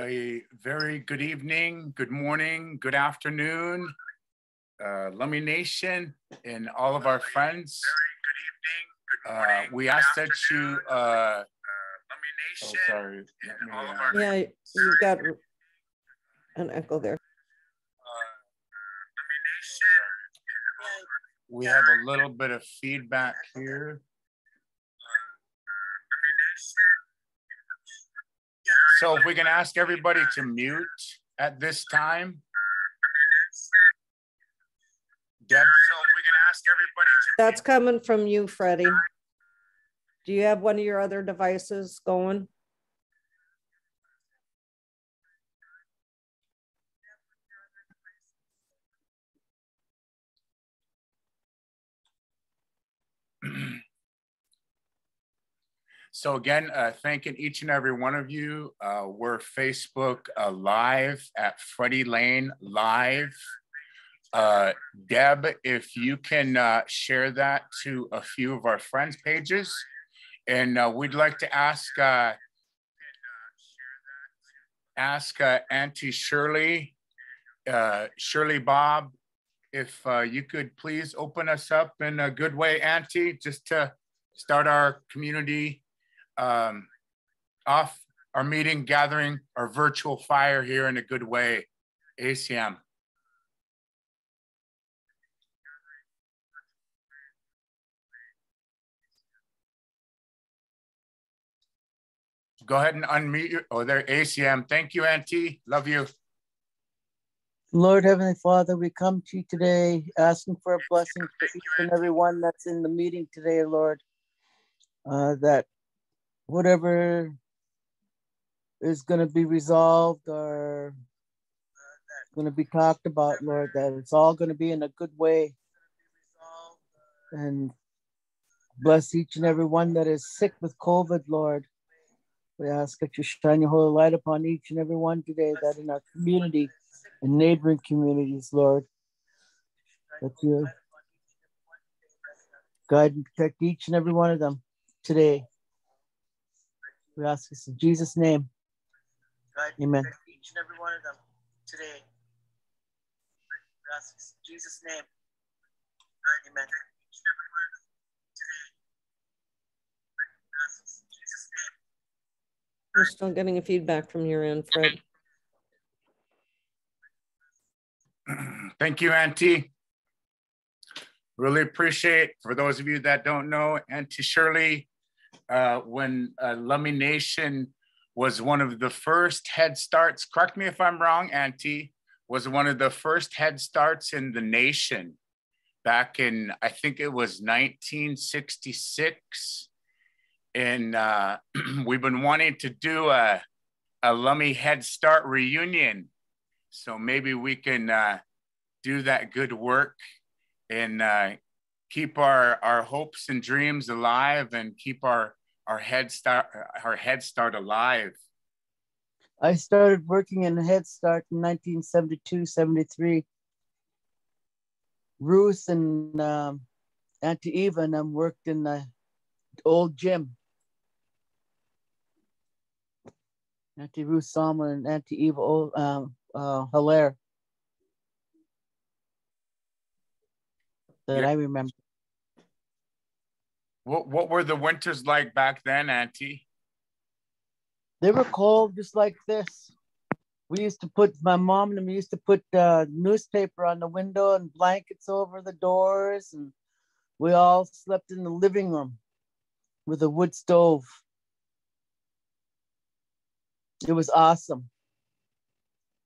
A very good evening, good morning, good afternoon, Lummi Nation and all of our friends. We ask that you, oh, sorry. Yeah, you got an echo there. We have a little bit of feedback here. So if we can ask everybody to mute at this time. Deb, so if we can ask everybody to That's coming from you, Freddie. Do you have one of your other devices going? So again, thanking each and every one of you. We're Facebook Live at Freddie Lane Live. Deb, if you can share that to a few of our friends' pages. And we'd like to ask Auntie Shirley, Shirley Bob, if you could please open us up in a good way, Auntie, just to start our community off, our meeting, gathering, our virtual fire here in a good way. ACM. Go ahead and unmute your, oh, there, ACM. Thank you, Auntie. Love you. Lord Heavenly Father, we come to you today asking for a blessing for each and every one that's in the meeting today, Lord. That whatever is going to be resolved or going to be talked about, Lord, that it's all going to be in a good way. And bless each and every one that is sick with COVID, Lord. We ask that you shine your holy light upon each and every one today, that in our community and neighboring communities, Lord, that you guide and protect each and every one of them today. We ask this in Jesus' name. Amen. Each and every one of them today. We ask this in Jesus' name. Amen. Each and every one of them today. We ask this in Jesus' name. We're still getting a feedback from your end, Fred. Thank you, Auntie. Really appreciate, for those of you that don't know, Auntie Shirley, when Lummi Nation was one of the first Head Starts, correct me if I'm wrong, Auntie, was one of the first Head Starts in the nation back in, I think it was 1966. And we've been wanting to do a Lummi Head Start reunion. So maybe we can do that good work and keep our hopes and dreams alive and keep our Head Start alive. I started working in Head Start in 1972, 73. Ruth and Auntie Eva and I worked in the old gym. Auntie Ruth Salma and Auntie Eva Hilaire. That I remember. What were the winters like back then, Auntie? They were cold, just like this. We used to put, my mom and them used to put newspaper on the window and blankets over the doors, and we all slept in the living room with a wood stove. It was awesome.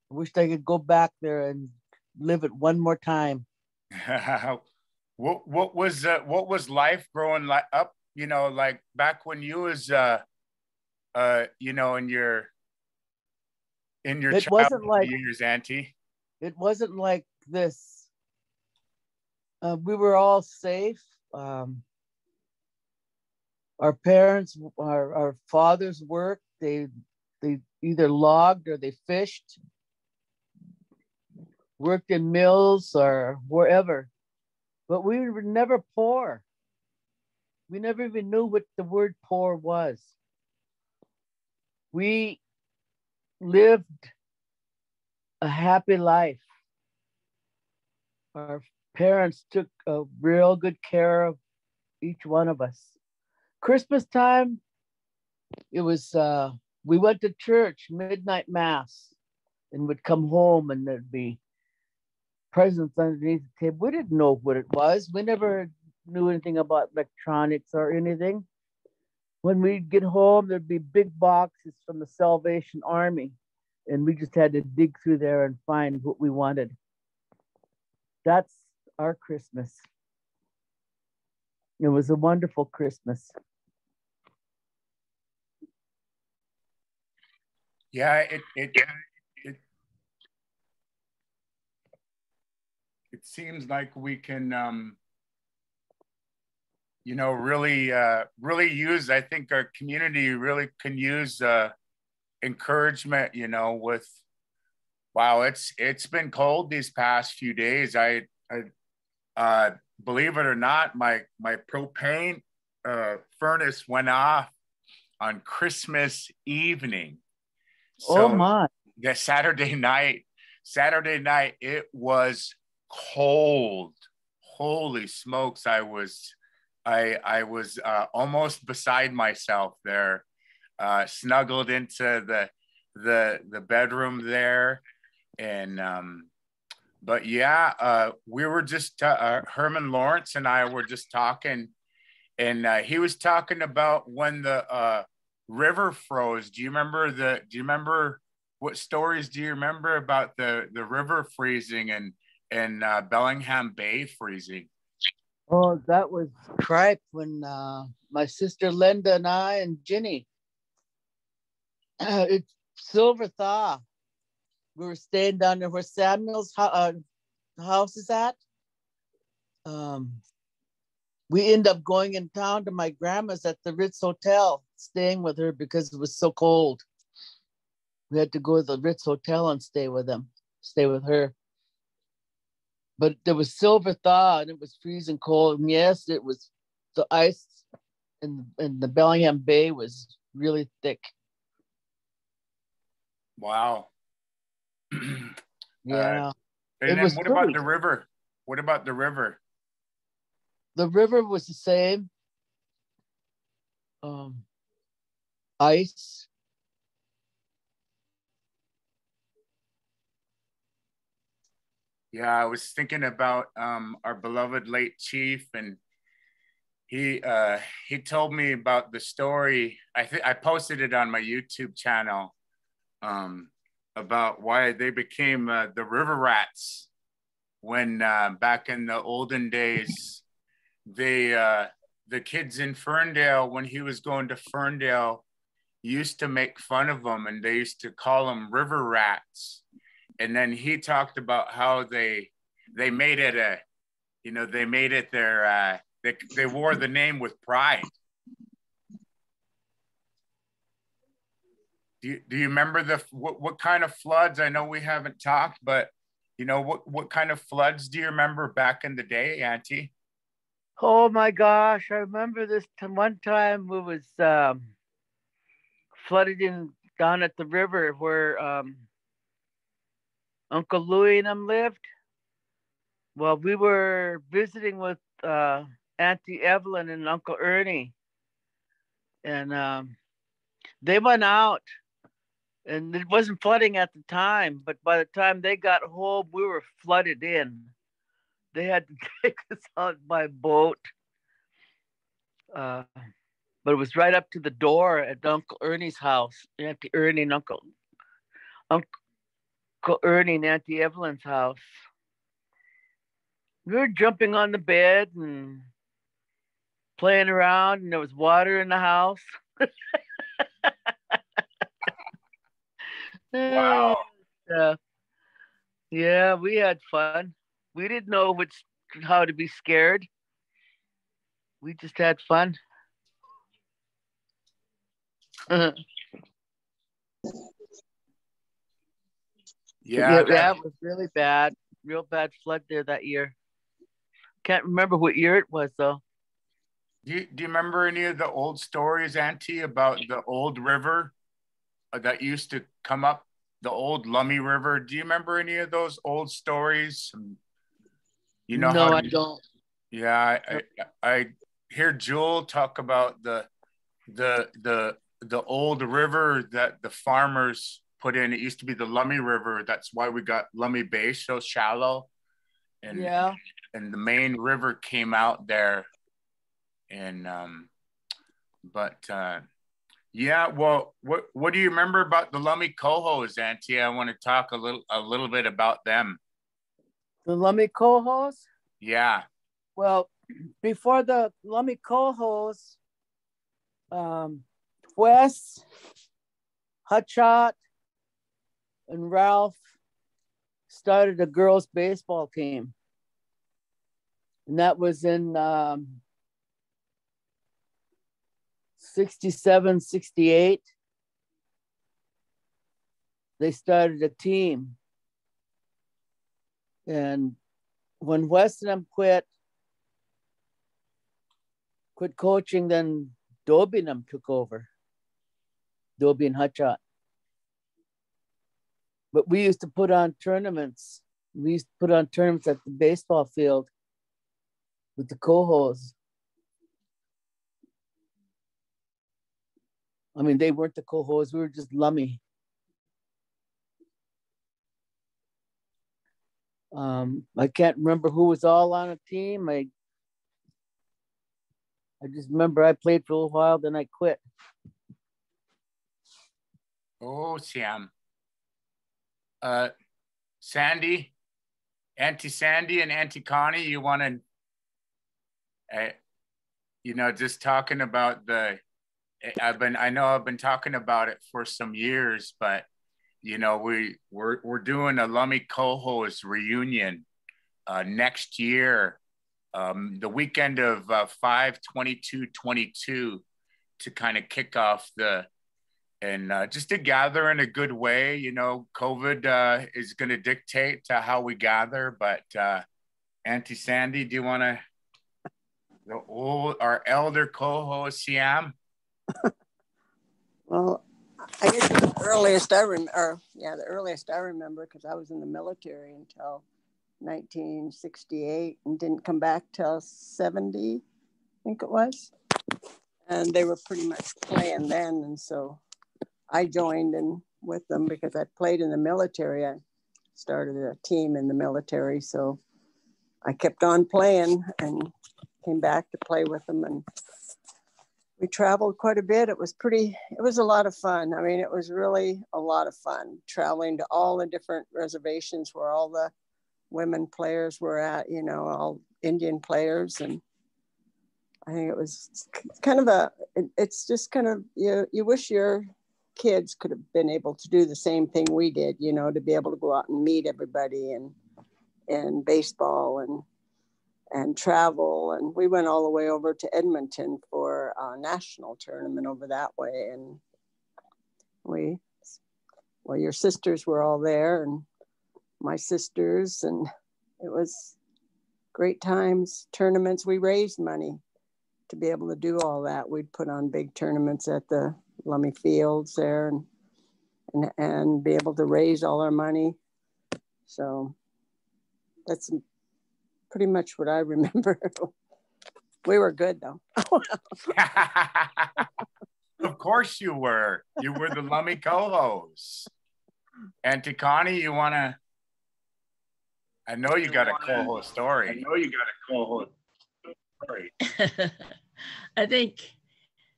I wished I could go back there and live it one more time. What was life growing up? You know, like back when you was you know, in your childhood years, Auntie. It wasn't like this. We were all safe. Our parents, our fathers worked. They either logged or they fished, worked in mills or wherever. But we were never poor. We never even knew what the word poor was. We lived a happy life. Our parents took a real good care of each one of us. Christmas time, it was, we went to church, midnight mass, and would come home and there'd be presents underneath the table. We didn't know what it was. We never knew anything about electronics or anything. When we'd get home, there'd be big boxes from the Salvation Army, and we just had to dig through there and find what we wanted. That's our Christmas. It was a wonderful Christmas. Yeah, it seems like we can, you know, really use, I think our community really can use encouragement, you know, with, wow, it's been cold these past few days. I believe it or not, my propane furnace went off on Christmas evening. So oh my. The Saturday night, it was cold. Holy smokes. I was almost beside myself there, snuggled into the bedroom there. And, but yeah, we were just, Herman Lawrence and I were just talking, and he was talking about when the river froze. Do you remember what stories do you remember about the river freezing and Bellingham Bay freezing? Oh, that was cripe when my sister Linda and I and Ginny, it's silver thaw. We were staying down there where Samuel's house is at. We ended up going in town to my grandma's at the Ritz Hotel, staying with her because it was so cold. We had to go to the Ritz Hotel and stay with her. But there was silver thaw and it was freezing cold. And yes, it was, the ice in the Bellingham Bay was really thick. Wow. Yeah. And then what about the river? What about the river? The river was the same. Ice. Yeah, I was thinking about our beloved late chief, and he told me about the story. I posted it on my YouTube channel about why they became the river rats when back in the olden days, the kids in Ferndale, when he was going to Ferndale, used to make fun of them, and they used to call them river rats. And then he talked about how they made it their they wore the name with pride. Do you remember what kind of floods? I know we haven't talked, but you know what kind of floods do you remember back in the day, Auntie? Oh my gosh, I remember this one time we was flooded in down at the river where Uncle Louie and them lived. Well, we were visiting with Auntie Evelyn and Uncle Ernie, and they went out, and it wasn't flooding at the time, but by the time they got home, we were flooded in. They had to take us out by boat, but it was right up to the door at Uncle Ernie's house, Auntie Ernie and Uncle Ernie and Auntie Evelyn's house. We were jumping on the bed and playing around, and there was water in the house. Wow. Yeah, we had fun. We didn't know how to be scared. We just had fun. Yeah, it was really bad. Real bad flood there that year. Can't remember what year it was though. Do you remember any of the old stories, Auntie, about the old river that used to come up the old Lummi River. Do you remember any of those old stories? You know No, how I don't. yeah, I hear Joel talk about the old river that the farmers put in. It used to be the Lummi River. That's why we got Lummi Bay so shallow. And Yeah. and the main river came out there. And but yeah, well, what do you remember about the Lummi Cohos, Auntie? I want to talk a little bit about them. The Lummi Cohos? Yeah. Well, before the Lummi Cohos, Wes, Hutchot, and Ralph started a girls' baseball team. And that was in 67, 68. They started a team. And when Wes and them quit coaching, then Dobie and them took over. Dobie and Hutchot. But we used to put on tournaments. We used to put on tournaments at the baseball field with the Cohos. I mean, they weren't the Cohos, we were just Lummi. I can't remember who was all on a team. I just remember I played for a little while, then I quit. Oh, Sam. Sandy, Auntie Sandy and Auntie Connie, you want to, just talking about I know I've been talking about it for some years, but we're doing a Lummi Cohos reunion next year, the weekend of 5/22/22 to kind of kick off just to gather in a good way. COVID is going to dictate how we gather, but Auntie Sandy, do you want to, our elder co-host, Siam? Well, I guess the earliest I remember, because I was in the military until 1968 and didn't come back till 70, I think it was. And they were pretty much playing then. And so I joined in with them because I played in the military. I started a team in the military. So I kept on playing and came back to play with them. And we traveled quite a bit. It was a lot of fun. I mean, it was really a lot of fun traveling to all the different reservations where all the women players were at, all Indian players. And I think it was it's just kind of, you wish your kids could have been able to do the same thing we did, to be able to go out and meet everybody and baseball and travel. And we went all the way over to Edmonton for a national tournament over that way. And your sisters were all there and my sisters, and it was great times, tournaments. We raised money to be able to do all that. We'd put on big tournaments at the Lummi Fields there and be able to raise all our money. So that's pretty much what I remember. We were good though. Of course you were. You were the Lummi Cohos. Auntie Connie, you want to? I know you got a co-host story. I think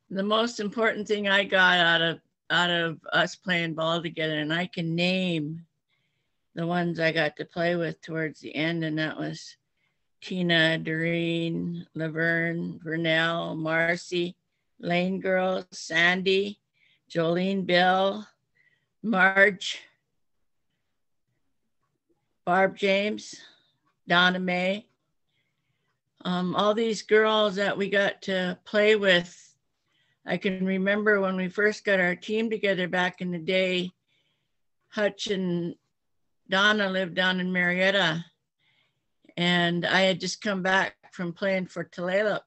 the most important thing I got out of us playing ball together, and I can name the ones I got to play with towards the end, and that was Tina, Doreen, Laverne, Vernell, Marcy, Lane Girl, Sandy, Jolene, Bill, Marge, Barb James, Donna Mae. All these girls that we got to play with. I can remember when we first got our team together back in the day, Hutch and Donna lived down in Marietta. And I had just come back from playing for Tulalip.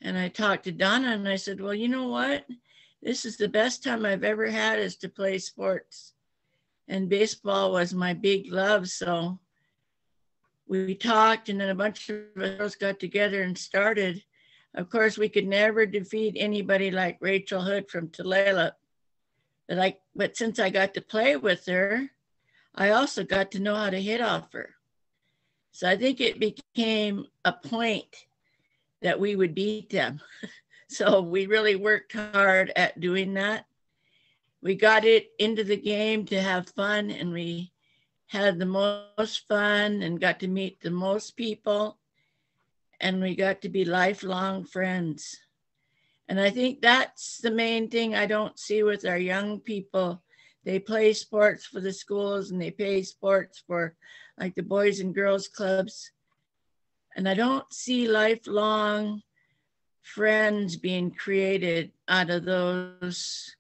And I talked to Donna and I said, well, you know what? This is the best time I've ever had, is to play sports and baseball was my big love. So we talked, and then a bunch of us got together and started. Of course, we could never defeat anybody like Rachel Hood from Tulalip. But since I got to play with her, I also got to know how to hit off her. So I think it became a point that we would beat them. So we really worked hard at doing that. We got it into the game to have fun, and we had the most fun and got to meet the most people, and we got to be lifelong friends. And I think that's the main thing I don't see with our young people. They play sports for the schools, and they play sports for like the Boys and Girls Clubs. And I don't see lifelong friends being created out of those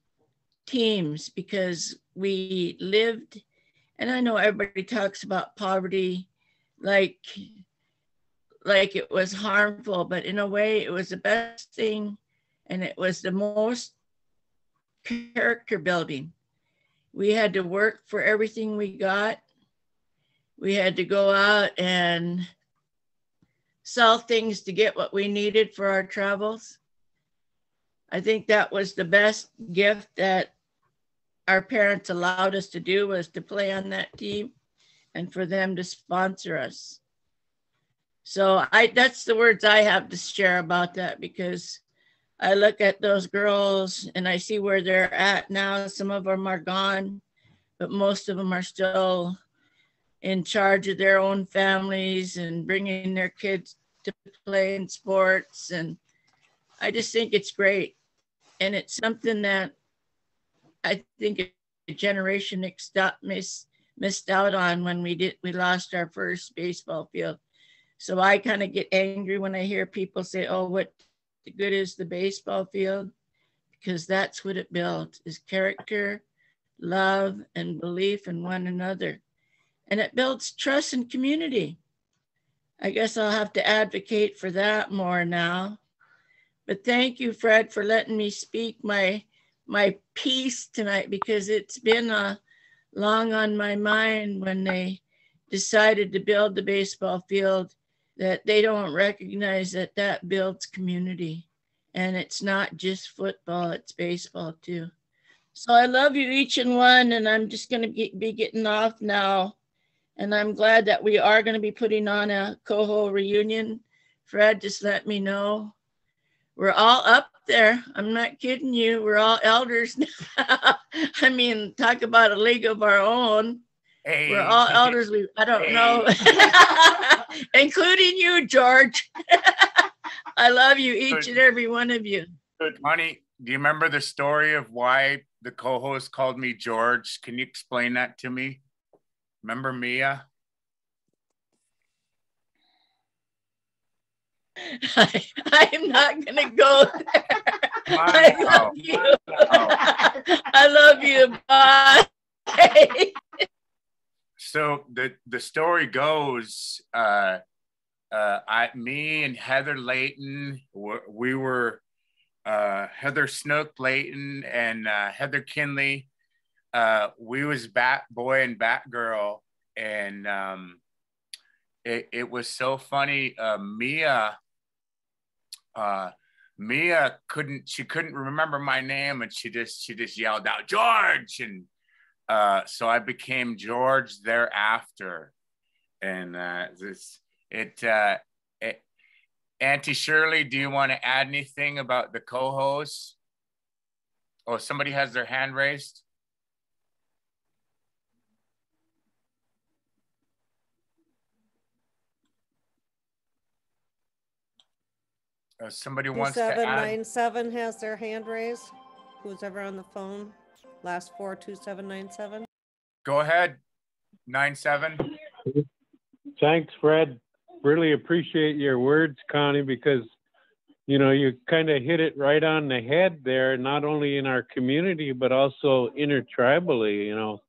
teams, because we lived, and I know everybody talks about poverty like it was harmful, but in a way it was the best thing, and it was the most character building. We had to work for everything we got. We had to go out and sell things to get what we needed for our travels. I think that was the best gift that our parents allowed us to do, was to play on that team and for them to sponsor us. So that's the words I have to share about that, because I look at those girls and I see where they're at now. Some of them are gone, but most of them are still in charge of their own families and bringing their kids to play in sports. And I just think it's great. And it's something that I think a generation missed out on when we lost our first baseball field. So I kind of get angry when I hear people say, oh, what good is the baseball field? Because that's what it builds, is character, love, and belief in one another. And it builds trust and community. I guess I'll have to advocate for that more now. But thank you, Fred, for letting me speak my piece tonight, because it's been long on my mind when they decided to build the baseball field, that they don't recognize that that builds community. And it's not just football, it's baseball too. So I love you each and one, and I'm just gonna be getting off now. And I'm glad that we are gonna be putting on a Coho reunion. Fred, just let me know. We're all up there. I'm not kidding you. We're all elders now. I mean, talk about a league of our own. Hey. We're all elders. I don't know, including you, George. I love you, each and every one of you. Honey, do you remember the story of why the co-host called me George? Can you explain that to me? Remember Mia? I'm not going to go there. I love you. I love you. Bye. So the story goes, me and Heather Layton, we were Heather Snook Layton and Heather Kinley. We was Bat Boy and Bat Girl, and it was so funny. Mia couldn't remember my name, and she just yelled out George, and so I became George thereafter. And Auntie Shirley, do you want to add anything about the co-hosts? Oh, somebody has their hand raised. Somebody wants to add. 2797 has their hand raised. Who's ever on the phone? Last 4, 2797. Go ahead, 97. Thanks, Fred. Really appreciate your words, Connie, because, you know, you kind of hit it right on the head there, not only in our community, but also intertribally. You know,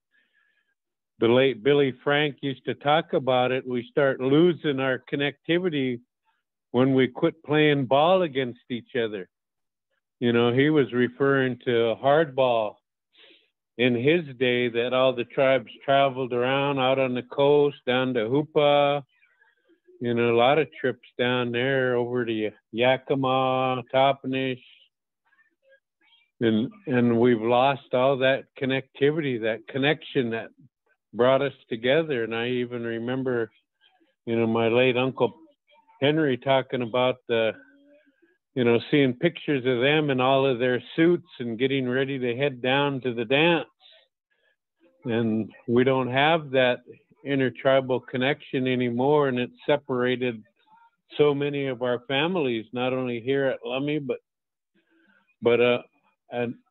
the late Billy Frank used to talk about it. We start losing our connectivity when we quit playing ball against each other. You know, he was referring to hardball. in his day that all the tribes traveled around out on the coast, down to Hoopa, you know, a lot of trips down there over to Yakima, Toppenish. And we've lost all that connectivity, that connection that brought us together. And I even remember, you know, my late Uncle Henry talking about seeing pictures of them in all of their suits and getting ready to head down to the dance. And we don't have that intertribal connection anymore, and it's separated so many of our families, not only here at Lummi, but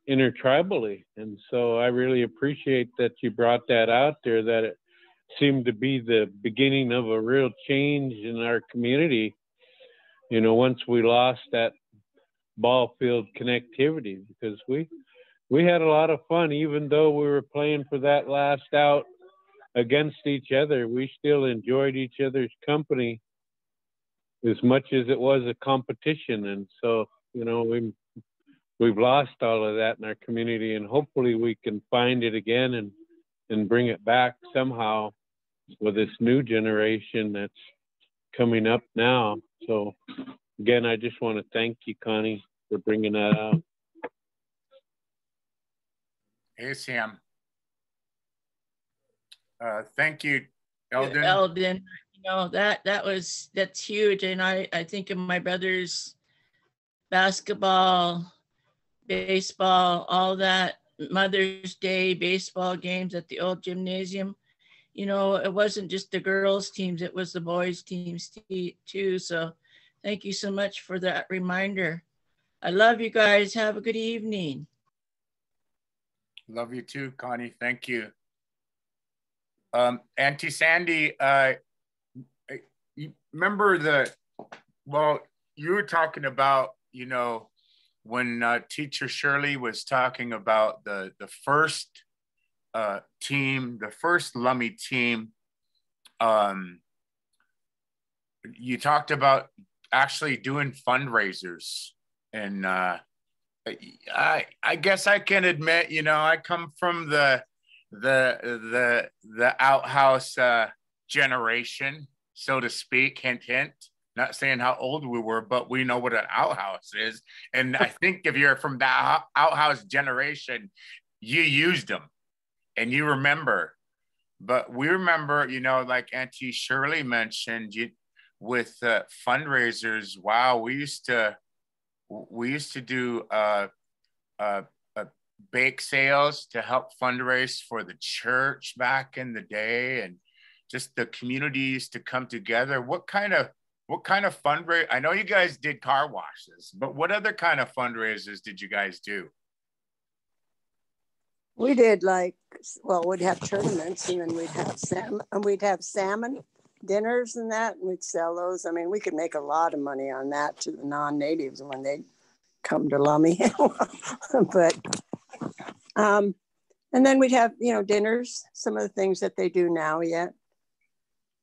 intertribally. And so I really appreciate that you brought that out there, that it seemed to be the beginning of a real change in our community, you know, once we lost that ball field connectivity, because we had a lot of fun. Even though we were playing for that last out against each other, we still enjoyed each other's company as much as it was a competition. And so, you know, we've lost all of that in our community, and hopefully we can find it again and bring it back somehow with this new generation that's coming up now. So again, I just want to thank you, Connie, for bringing that out. Hey, Sam. Thank you, Eldon. Eldon, you know, that's huge. And I think of my brothers' basketball, baseball, all that, Mother's Day baseball games at the old gymnasium. You know, it wasn't just the girls' teams, it was the boys' teams too. So thank you so much for that reminder. I love you guys. Have a good evening. Love you too, Connie. Thank you. Auntie Sandy, you remember you were talking about, you know, when Teacher Shirley was talking about the first team, the first Lummi team, you talked about actually doing fundraisers. And I guess I can admit, you know, I come from the outhouse generation, so to speak. Hint, hint. Not saying how old we were, but we know what an outhouse is. And I think if you're from that outhouse generation, you used them and you remember. But we remember, you know, like Auntie Shirley mentioned, with fundraisers. Wow, we used to do bake sales to help fundraise for the church back in the day, and just the community used to come together. What kind of fundraiser? I know you guys did car washes, but what other kind of fundraisers did you guys do? We did we'd have tournaments, and then we'd have salmon dinners and that, and we'd sell those. I mean, we could make a lot of money on that to the non-natives when they come to Lummi. But and then we'd have, you know, dinners, some of the things that they do now yet.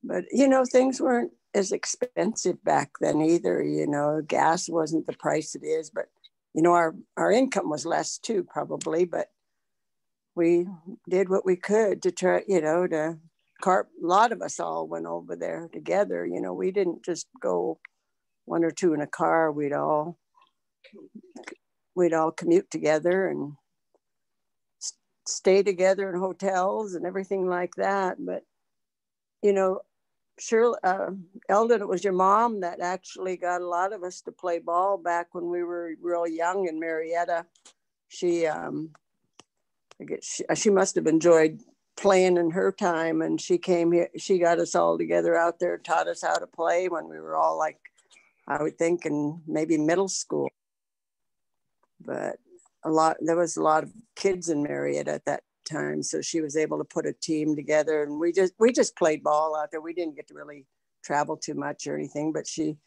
But, you know, things weren't as expensive back then either. You know, gas wasn't the price it is, but, you know, our income was less too, probably, but we did what we could to try, you know, a lot of us all went over there together. You know, we didn't just go one or two in a car. We'd all commute together and stay together in hotels and everything like that. But, you know, sure, Eldon, it was your mom that actually got a lot of us to play ball back when we were real young in Marietta. She must have enjoyed playing in her time, and she came here. She got us all together out there, taught us how to play when we were all, like, I would think in maybe middle school. But there was a lot of kids in Marietta at that time, so she was able to put a team together, and we just played ball out there. We didn't get to really travel too much or anything, but she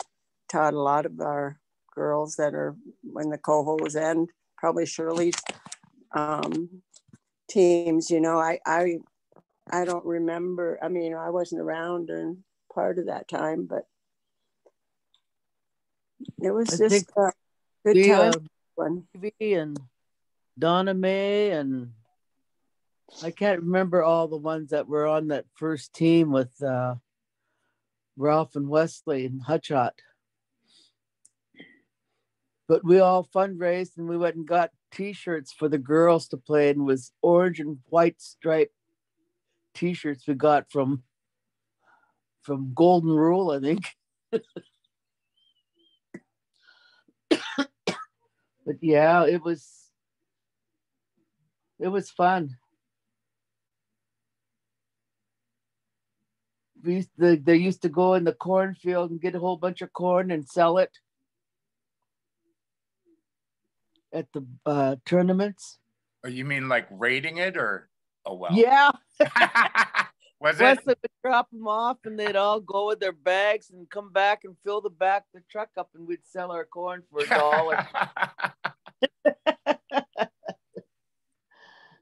taught a lot of our girls that are in the cohos and probably Shirley's teams. You know, I don't remember. I mean, I wasn't around during part of that time, but it was just a good time. TV and Donna Mae and I can't remember all the ones that were on that first team with Ralph and Wesley and Hutchot. But we all fundraised and we went and got t-shirts for the girls to play, and it was orange and white striped t-shirts we got from Golden Rule, I think. But yeah, it was fun. They used to go in the cornfield and get a whole bunch of corn and sell it at the tournaments. Oh, you mean like raiding it, or oh well? Yeah. Was Plus, it? they would drop them off and they'd all go with their bags and come back and fill the back of the truck up, and we'd sell our corn for $1.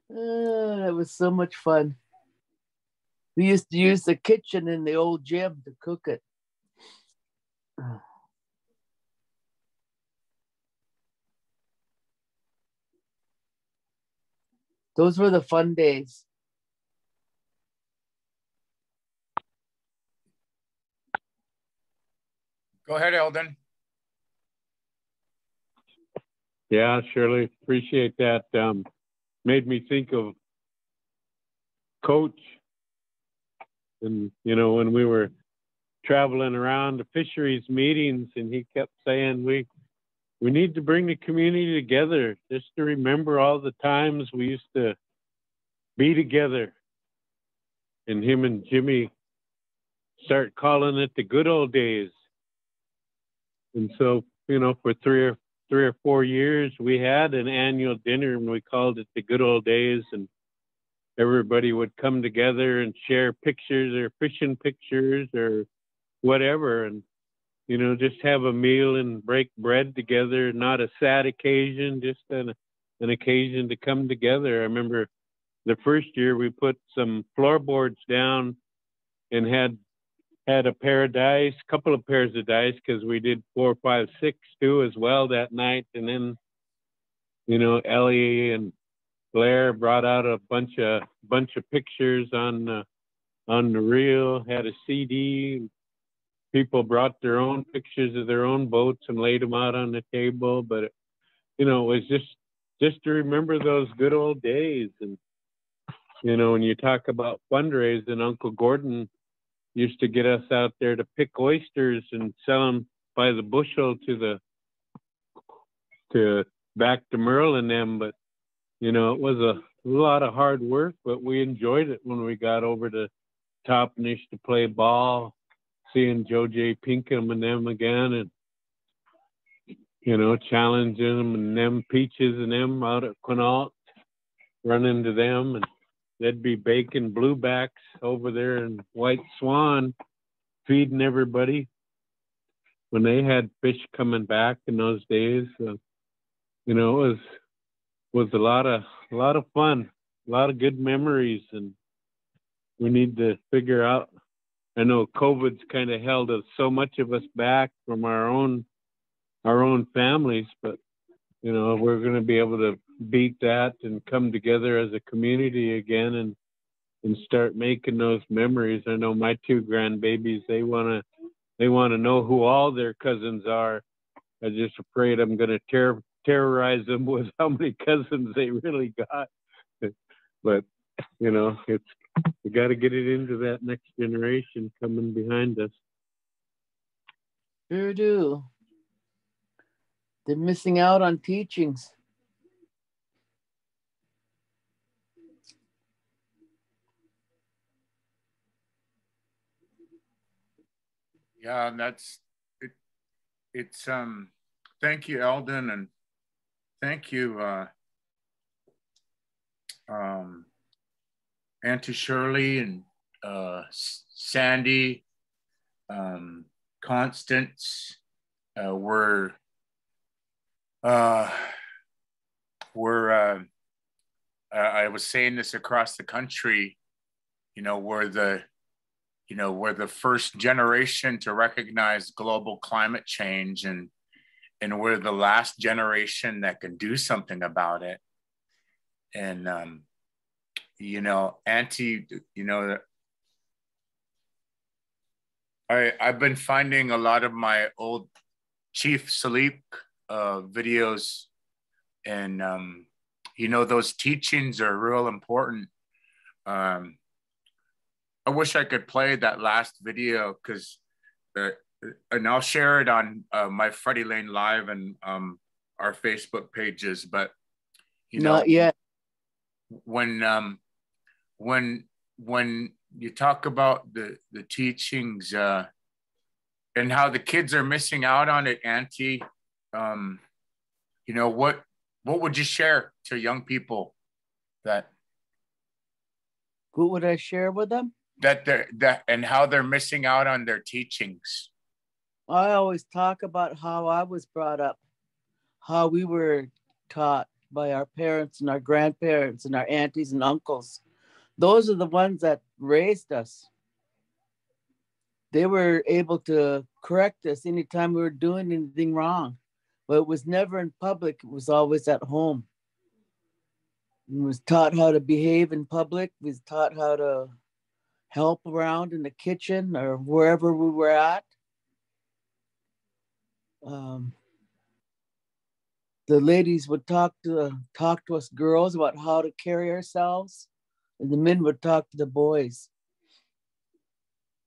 It was so much fun. We used to use the kitchen in the old gym to cook it. Those were the fun days. Go ahead, Eldon. Yeah, Shirley, appreciate that. Made me think of Coach. And, you know, when we were traveling around the fisheries meetings, and he kept saying, we need to bring the community together just to remember all the times we used to be together. And him and Jimmy start calling it the good old days. And so, you know, for three or 4 years, we had an annual dinner and we called it the good old days. And everybody would come together and share pictures or fishing pictures or whatever. And, you know, just have a meal and break bread together. Not a sad occasion, just an occasion to come together. I remember the first year we put some floorboards down and had a pair of dice, couple of pairs of dice, because we did 4, 5, 6 too as well that night. And then, you know, Ellie and Blair brought out a bunch of pictures on the reel, had a CD. People brought their own pictures of their own boats and laid them out on the table. But, you know, it was just to remember those good old days. And, you know, when you talk about fundraising, Uncle Gordon used to get us out there to pick oysters and sell them by the bushel to back to Merle and them. But, you know, it was a lot of hard work, but we enjoyed it when we got over to Toppenish to play ball, seeing Joe J. Pinkham and them again, and, you know, challenging them, and them Peaches and them out at Quinault, run into them, and they'd be baking bluebacks over there in White Swan, feeding everybody when they had fish coming back in those days. So, you know, it was a lot of fun, a lot of good memories, and we need to figure out. I know COVID's kind of held so much of us back from our own families, but, you know, we're going to be able to beat that and come together as a community again and start making those memories. I know my 2 grandbabies, they want to know who all their cousins are. I'm just afraid I'm going to terrorize them with how many cousins they really got. But, you know, we got to get it into that next generation coming behind us. Sure do. They're missing out on teachings. Yeah, and that's it. It's thank you, Eldon, and thank you, Auntie Shirley and Sandy, Constance. We're I was saying this across the country. You know, we're the first generation to recognize global climate change, and we're the last generation that can do something about it. And Auntie, I've been finding a lot of my old Chief Salip videos, and those teachings are real important. I wish I could play that last video, because and I'll share it on my Freddie Lane Live and our Facebook pages. But Not yet. When you talk about the teachings and how the kids are missing out on it, Auntie, what would you share to young people that? Who would I share with them? And how they're missing out on their teachings. I always talk about how I was brought up, how we were taught by our parents and our grandparents and our aunties and uncles. Those are the ones that raised us. They were able to correct us anytime we were doing anything wrong, but it was never in public. It was always at home. We was taught how to behave in public. We was taught how to help around in the kitchen or wherever we were at. The ladies would talk to us girls about how to carry ourselves, and the men would talk to the boys.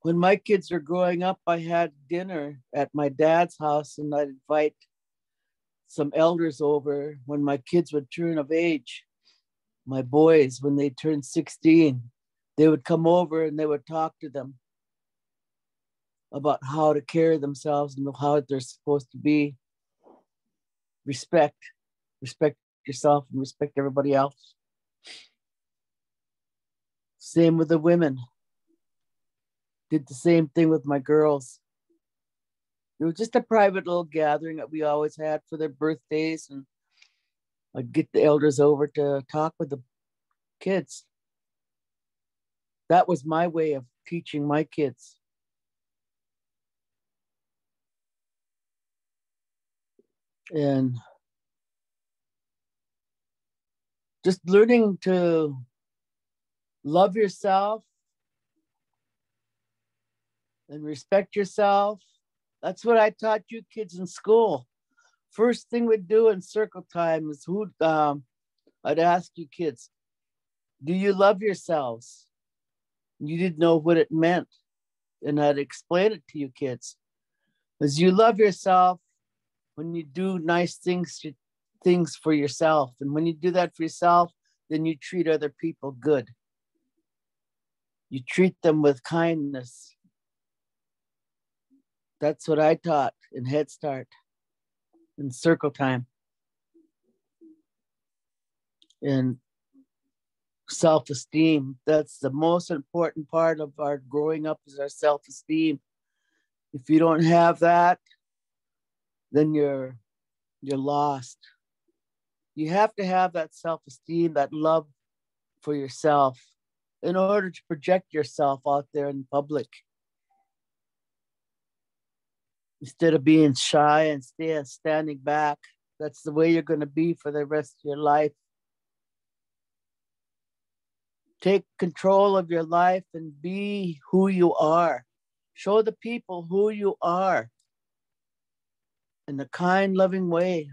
When my kids were growing up, I had dinner at my dad's house, and I'd invite some elders over when my kids would turn of age. My boys, when they turned 16, they would come over and they would talk to them about how to carry themselves and how they're supposed to be. Respect yourself and respect everybody else. Same with the women. Did the same thing with my girls. It was just a private little gathering that we always had for their birthdays, and I'd get the elders over to talk with the kids. That was my way of teaching my kids. And just learning to love yourself and respect yourself. That's what I taught you kids in school. First thing we'd do in circle time is I'd ask you kids, do you love yourselves? You didn't know what it meant. And I'd explain it to you kids. As you love yourself when you do nice things for yourself. And when you do that for yourself, then you treat other people good. You treat them with kindness. That's what I taught in Head Start, in circle time. And self-esteem, that's the most important part of our growing up, is our self-esteem. If you don't have that, then you're lost. You have to have that self-esteem, that love for yourself in order to project yourself out there in public. Instead of being shy and standing back, that's the way you're going to be for the rest of your life. Take control of your life and be who you are. Show the people who you are in a kind, loving way.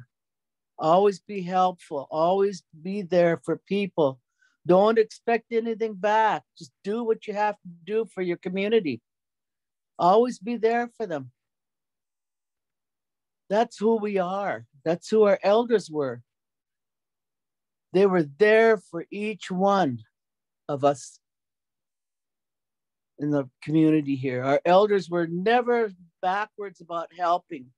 Always be helpful. Always be there for people. Don't expect anything back. Just do what you have to do for your community. Always be there for them. That's who we are. That's who our elders were. They were there for each one of us in the community here. Our elders were never backwards about helping.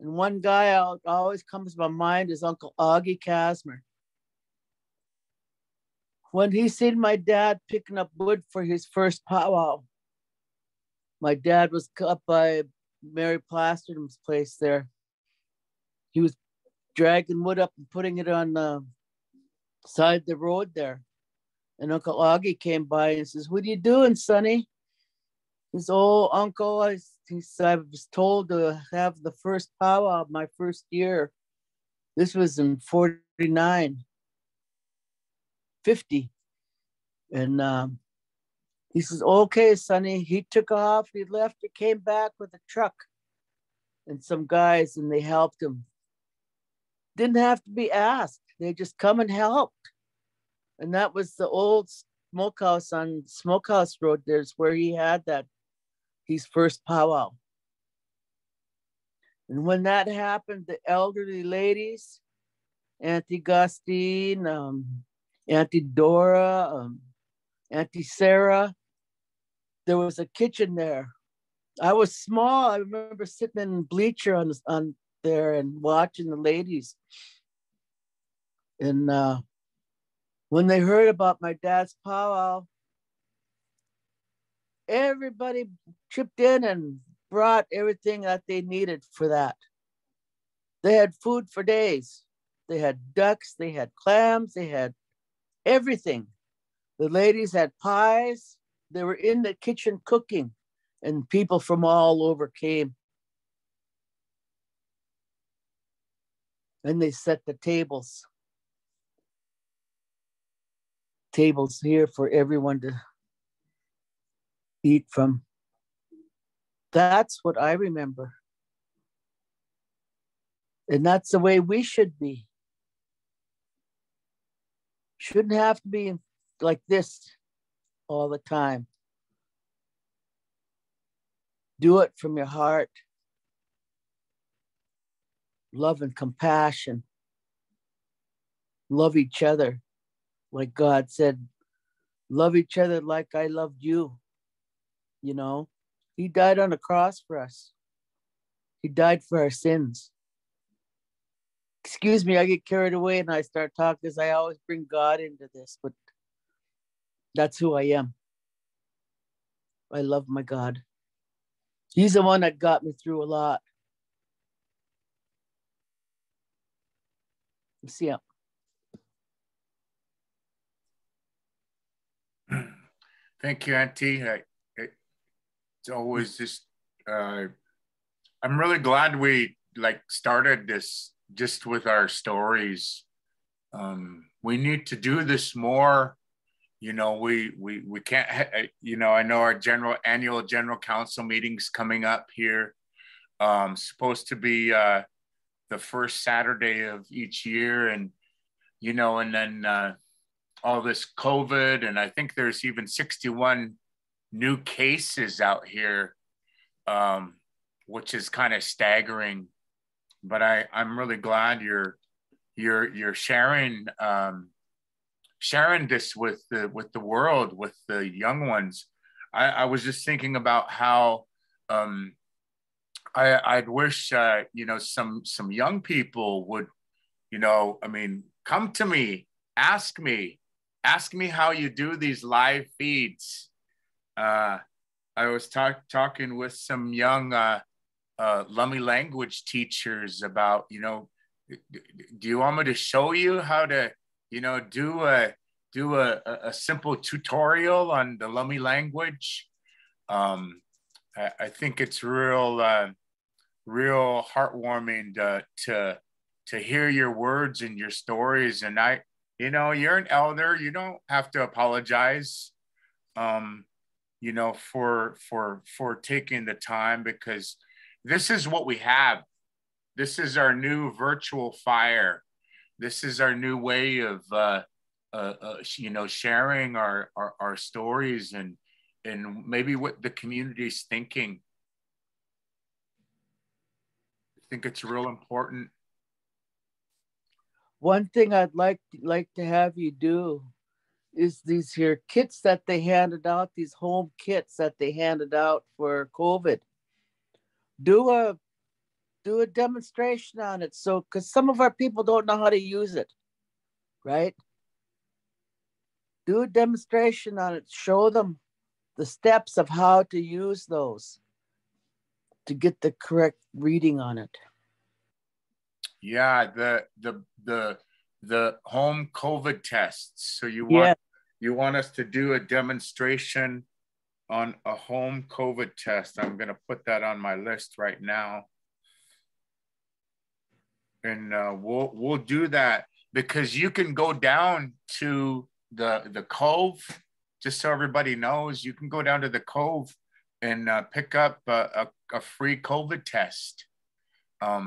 And one guy always comes to my mind is Uncle Augie Kasmer. When he seen my dad picking up wood for his first powwow, my dad was up by Mary Plasterdom's place there. He was dragging wood up and putting it on the side of the road there. And Uncle Augie came by and says, "What are you doing, Sonny?" His old uncle, I was told to have the first powwow of my first year. This was in 49, 50. And he says, okay, Sonny. He took off, he left, he came back with a truck and some guys, and they helped him. Didn't have to be asked. They just come and helped. And that was the old smokehouse on Smokehouse Road. There's where he had that, his first powwow. And when that happened, the elderly ladies, Auntie Gustine, Auntie Dora, Auntie Sarah, there was a kitchen there. I was small. I remember sitting in bleacher on there and watching the ladies. And when they heard about my dad's powwow, everybody chipped in and brought everything that they needed for that. They had food for days. They had ducks, they had clams, they had everything. The ladies had pies. They were in the kitchen cooking, and people from all over came. And they set the tables. Tables here for everyone to eat from. That's what I remember. And that's the way we should be. Shouldn't have to be like this all the time. Do it from your heart. Love and compassion. Love each other. Like God said, love each other like I loved you. You know, he died on a cross for us. He died for our sins. Excuse me, I get carried away and I start talking because I always bring God into this, but that's who I am. I love my God. He's the one that got me through a lot. See ya. Thank you, Auntie. It's always just, I'm really glad we started this just with our stories. We need to do this more. You know, we can't, you know, I know our annual general council meeting's coming up here. Supposed to be the first Saturday of each year. And, you know, and then all this COVID, and I think there's even 61 new cases out here, which is kind of staggering. But I'm really glad you're sharing sharing this with the world, with the young ones. I was just thinking about how I'd wish you know, some young people would, you know, I mean, come to me, ask me how you do these live feeds. I was talking with some young Lummi language teachers about, you know, do you want me to show you how to, you know, do a simple tutorial on the Lummi language? I think it's real heartwarming to hear your words and your stories. And you know, you're an elder, you don't have to apologize, you know, for taking the time, because this is what we have. This is our new virtual fire. This is our new way of, you know, sharing our stories and maybe what the community's thinking. I think it's real important. One thing I'd like to have you do is these here kits that they handed out, these home kits that they handed out for COVID. Do a demonstration on it, so because some of our people don't know how to use it, right? Do a demonstration on it. Show them the steps of how to use those to get the correct reading on it. Yeah, the home COVID tests. So you want us to do a demonstration on a home COVID test. I'm gonna put that on my list right now. And we'll do that, because you can go down to the cove just so everybody knows, you can go down to the Cove and pick up a free COVID test.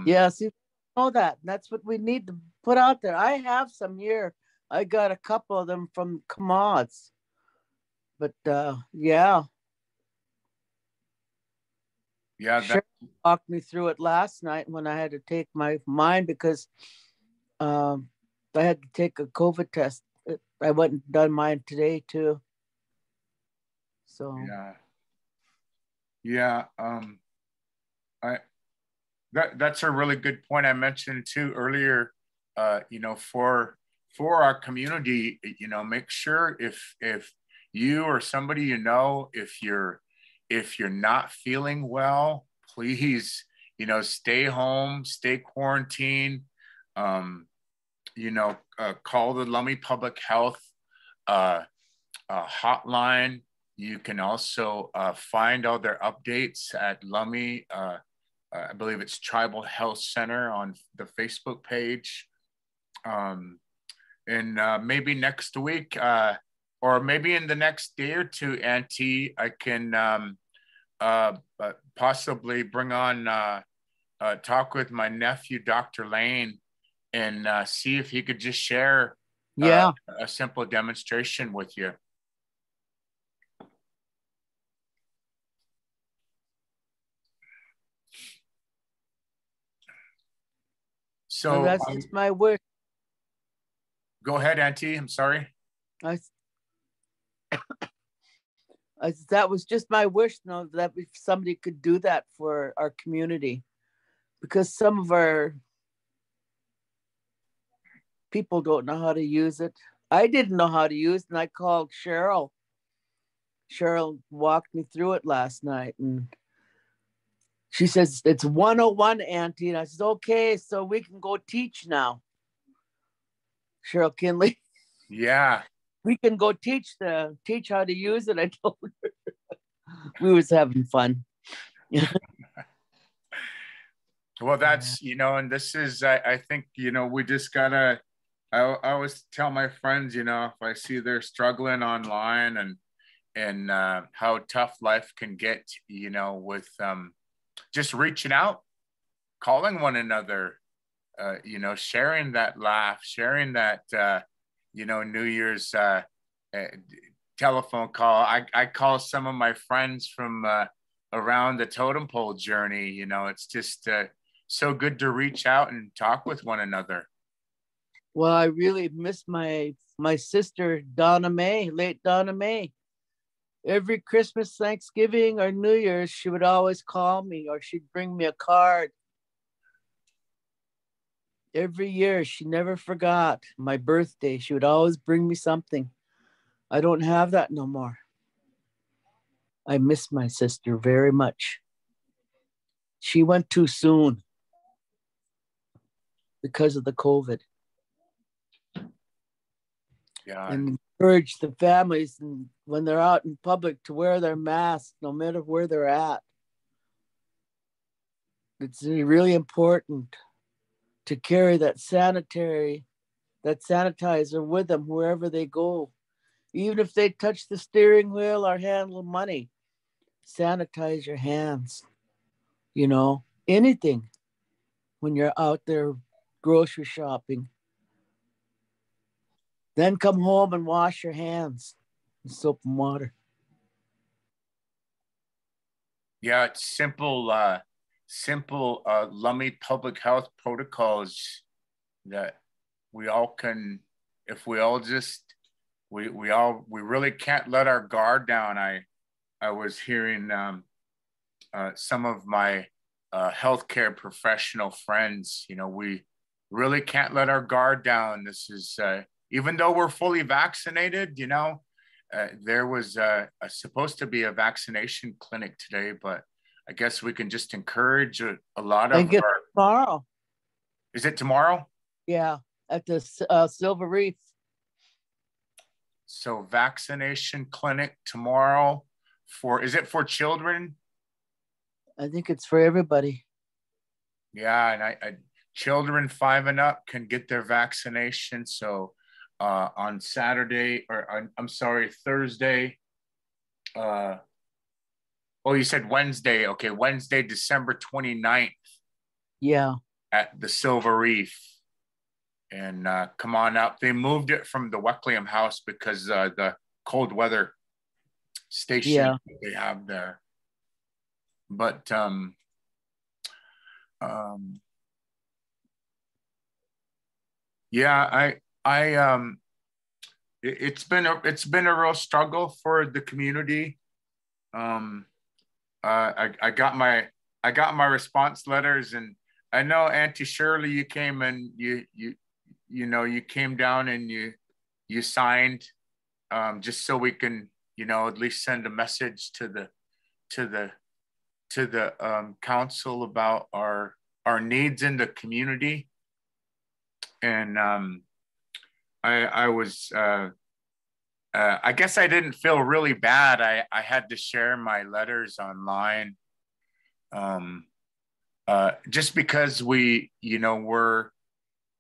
Yes, you know that. That's what we need to put out there. I have some here. I got a couple of them from Commods. But yeah. Yeah, Cheryl walked me through it last night when I had to take mine because I had to take a COVID test. I went and done mine today too. So yeah. That's a really good point. I mentioned too earlier. You know, for our community, you know, make sure if you or somebody you know, if you're not feeling well, please, you know, stay home, stay quarantined. You know, call the Lummi Public Health hotline. You can also find all their updates at Lummi. I believe it's Tribal Health Center on the Facebook page. And maybe next week, or maybe in the next day or two, Auntie, I can possibly bring on talk with my nephew, Dr. Lane, and see if he could just share a simple demonstration with you. So that's just my wish. Go ahead, Auntie. I'm sorry. That was just my wish, though, that if somebody could do that for our community, because some of our people don't know how to use it. I didn't know how to use it, and I called Cheryl. Cheryl walked me through it last night, and she says, it's 101, Auntie. And I said, okay, so we can go teach now. Cheryl Kinley. Yeah. We can go teach how to use it. I told her. We was having fun. Well, that's, you know, and this is, I think, you know, we just gotta, I always tell my friends, you know, if I see they're struggling online and how tough life can get, you know, with just reaching out, calling one another, you know, sharing that laugh, sharing that, you know, New Year's telephone call. I call some of my friends from around the totem pole journey. You know, it's just so good to reach out and talk with one another. Well, I really miss my sister, Donna May, late Donna May. Every Christmas, Thanksgiving, or New Year's, she would always call me, or she'd bring me a card. Every year, she never forgot my birthday. She would always bring me something. I don't have that no more. I miss my sister very much. She went too soon because of the COVID. Yeah. And encourage the families, and when they're out in public, to wear their masks no matter where they're at. It's really important to carry that sanitizer with them wherever they go. Even if they touch the steering wheel or handle money, sanitize your hands. You know, anything when you're out there grocery shopping. Then come home and wash your hands with soap and water. Yeah, it's simple Lummi public health protocols that we all can, if we all just, we really can't let our guard down. I was hearing some of my healthcare professional friends, you know, we really can't let our guard down. This is, even though we're fully vaccinated, you know, there was supposed to be a vaccination clinic today, but I guess we can just encourage a lot of tomorrow. Is it tomorrow? Yeah, at the Silver Reef. So vaccination clinic tomorrow is it for children? I think it's for everybody. Yeah, and children 5 and up can get their vaccination. So on Saturday, or I'm sorry, Thursday. Oh, you said Wednesday. Okay, Wednesday, December 29th. Yeah. At the Silver Reef. And come on up. They moved it from the Weckliam House because the cold weather station they have there. But yeah, it's been a real struggle for the community. I got my response letters, and I know Auntie Shirley, you came and you came down and you signed, just so we can at least send a message to the council about our needs in the community. And I was I guess I didn't feel really bad. I had to share my letters online, just because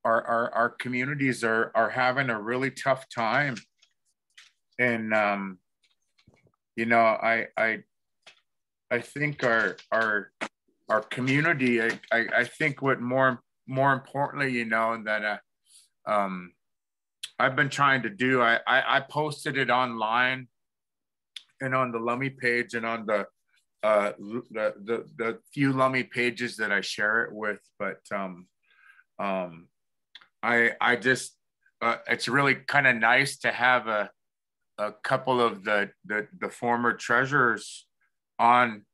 our communities are having a really tough time. And I think our community, I think what more importantly, that I've been trying to do, I posted it online and on the Lummi page and on the few Lummi pages that I share it with. But I just it's really kind of nice to have a couple of the former treasurers on,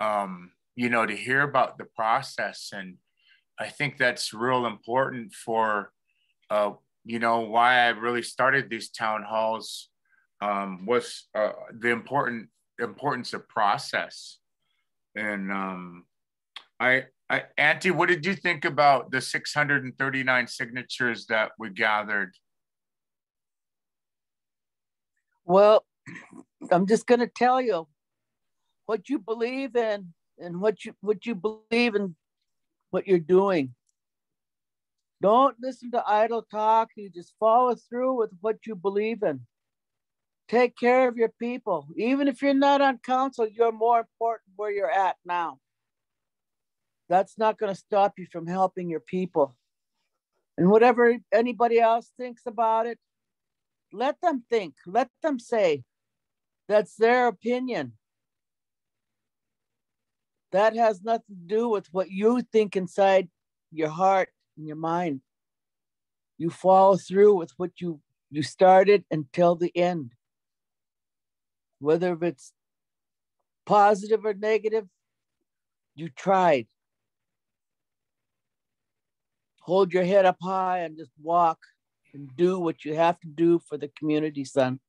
to hear about the process. And I think that's real important for why I really started these town halls, was the importance of process. And Auntie, what did you think about the 639 signatures that we gathered? Well, I'm just going to tell you what you believe in and what you believe in, what you're doing. Don't listen to idle talk. You just follow through with what you believe in. Take care of your people. Even if you're not on council, you're more important where you're at now. That's not going to stop you from helping your people. And whatever anybody else thinks about it, let them think, let them say. That's their opinion. That has nothing to do with what you think inside your heart and your mind. You follow through with what you started until the end. Whether it's positive or negative, you tried. Hold your head up high and just walk and do what you have to do for the community, son.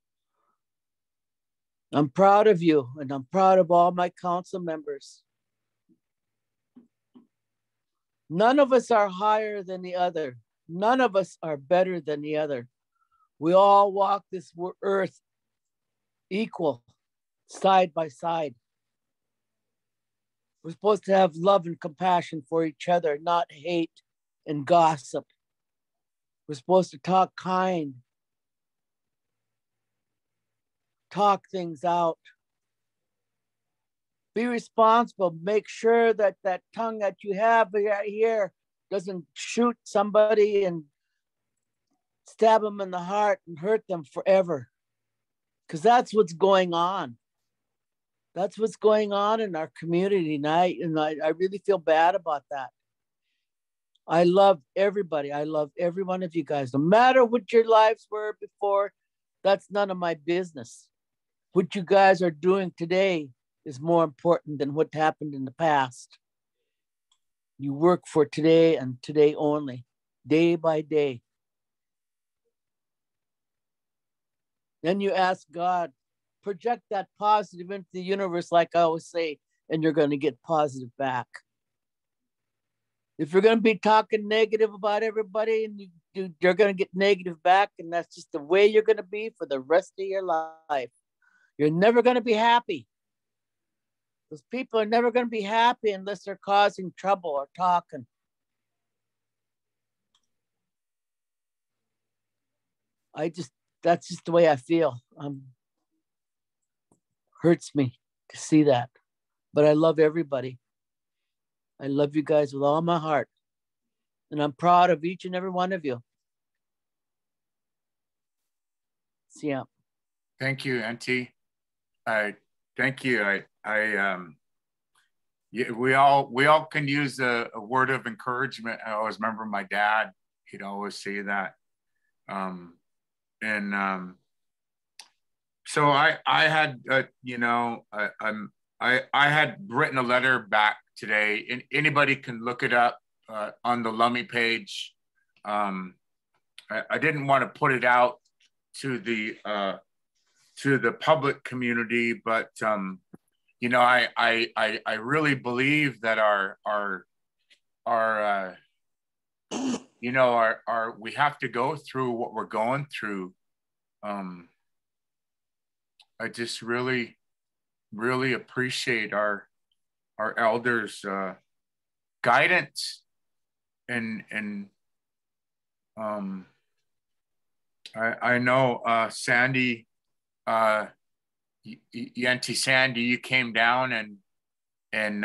I'm proud of you, and I'm proud of all my council members. None of us are higher than the other. None of us are better than the other. We all walk this earth equal, side by side. We're supposed to have love and compassion for each other, not hate and gossip. We're supposed to talk kind, talk things out. Be responsible. Make sure that that tongue that you have right here doesn't shoot somebody and stab them in the heart and hurt them forever. Because that's what's going on. That's what's going on in our community. And I really feel bad about that. I love everybody. I love every one of you guys. No matter what your lives were before, that's none of my business. What you guys are doing today is more important than what happened in the past. You work for today and today only, day by day. Then you ask God, project that positive into the universe, like I always say, and you're going to get positive back. If you're going to be talking negative about everybody, and you're going to get negative back, and that's just the way you're going to be for the rest of your life. You're never going to be happy. Those people are never going to be happy unless they're causing trouble or talking. That's just the way I feel. Hurts me to see that. But I love everybody. I love you guys with all my heart. And I'm proud of each and every one of you. Yeah. Thank you, Auntie. Thank you. Yeah, we all can use a word of encouragement. I always remember my dad, he'd always say that. So I had, I had written a letter back today, and anybody can look it up on the Lummi page. I didn't want to put it out to the public community, but I really believe that we have to go through what we're going through. I just really appreciate our elders' guidance, and I know Sandy, Auntie Sandy, you came down and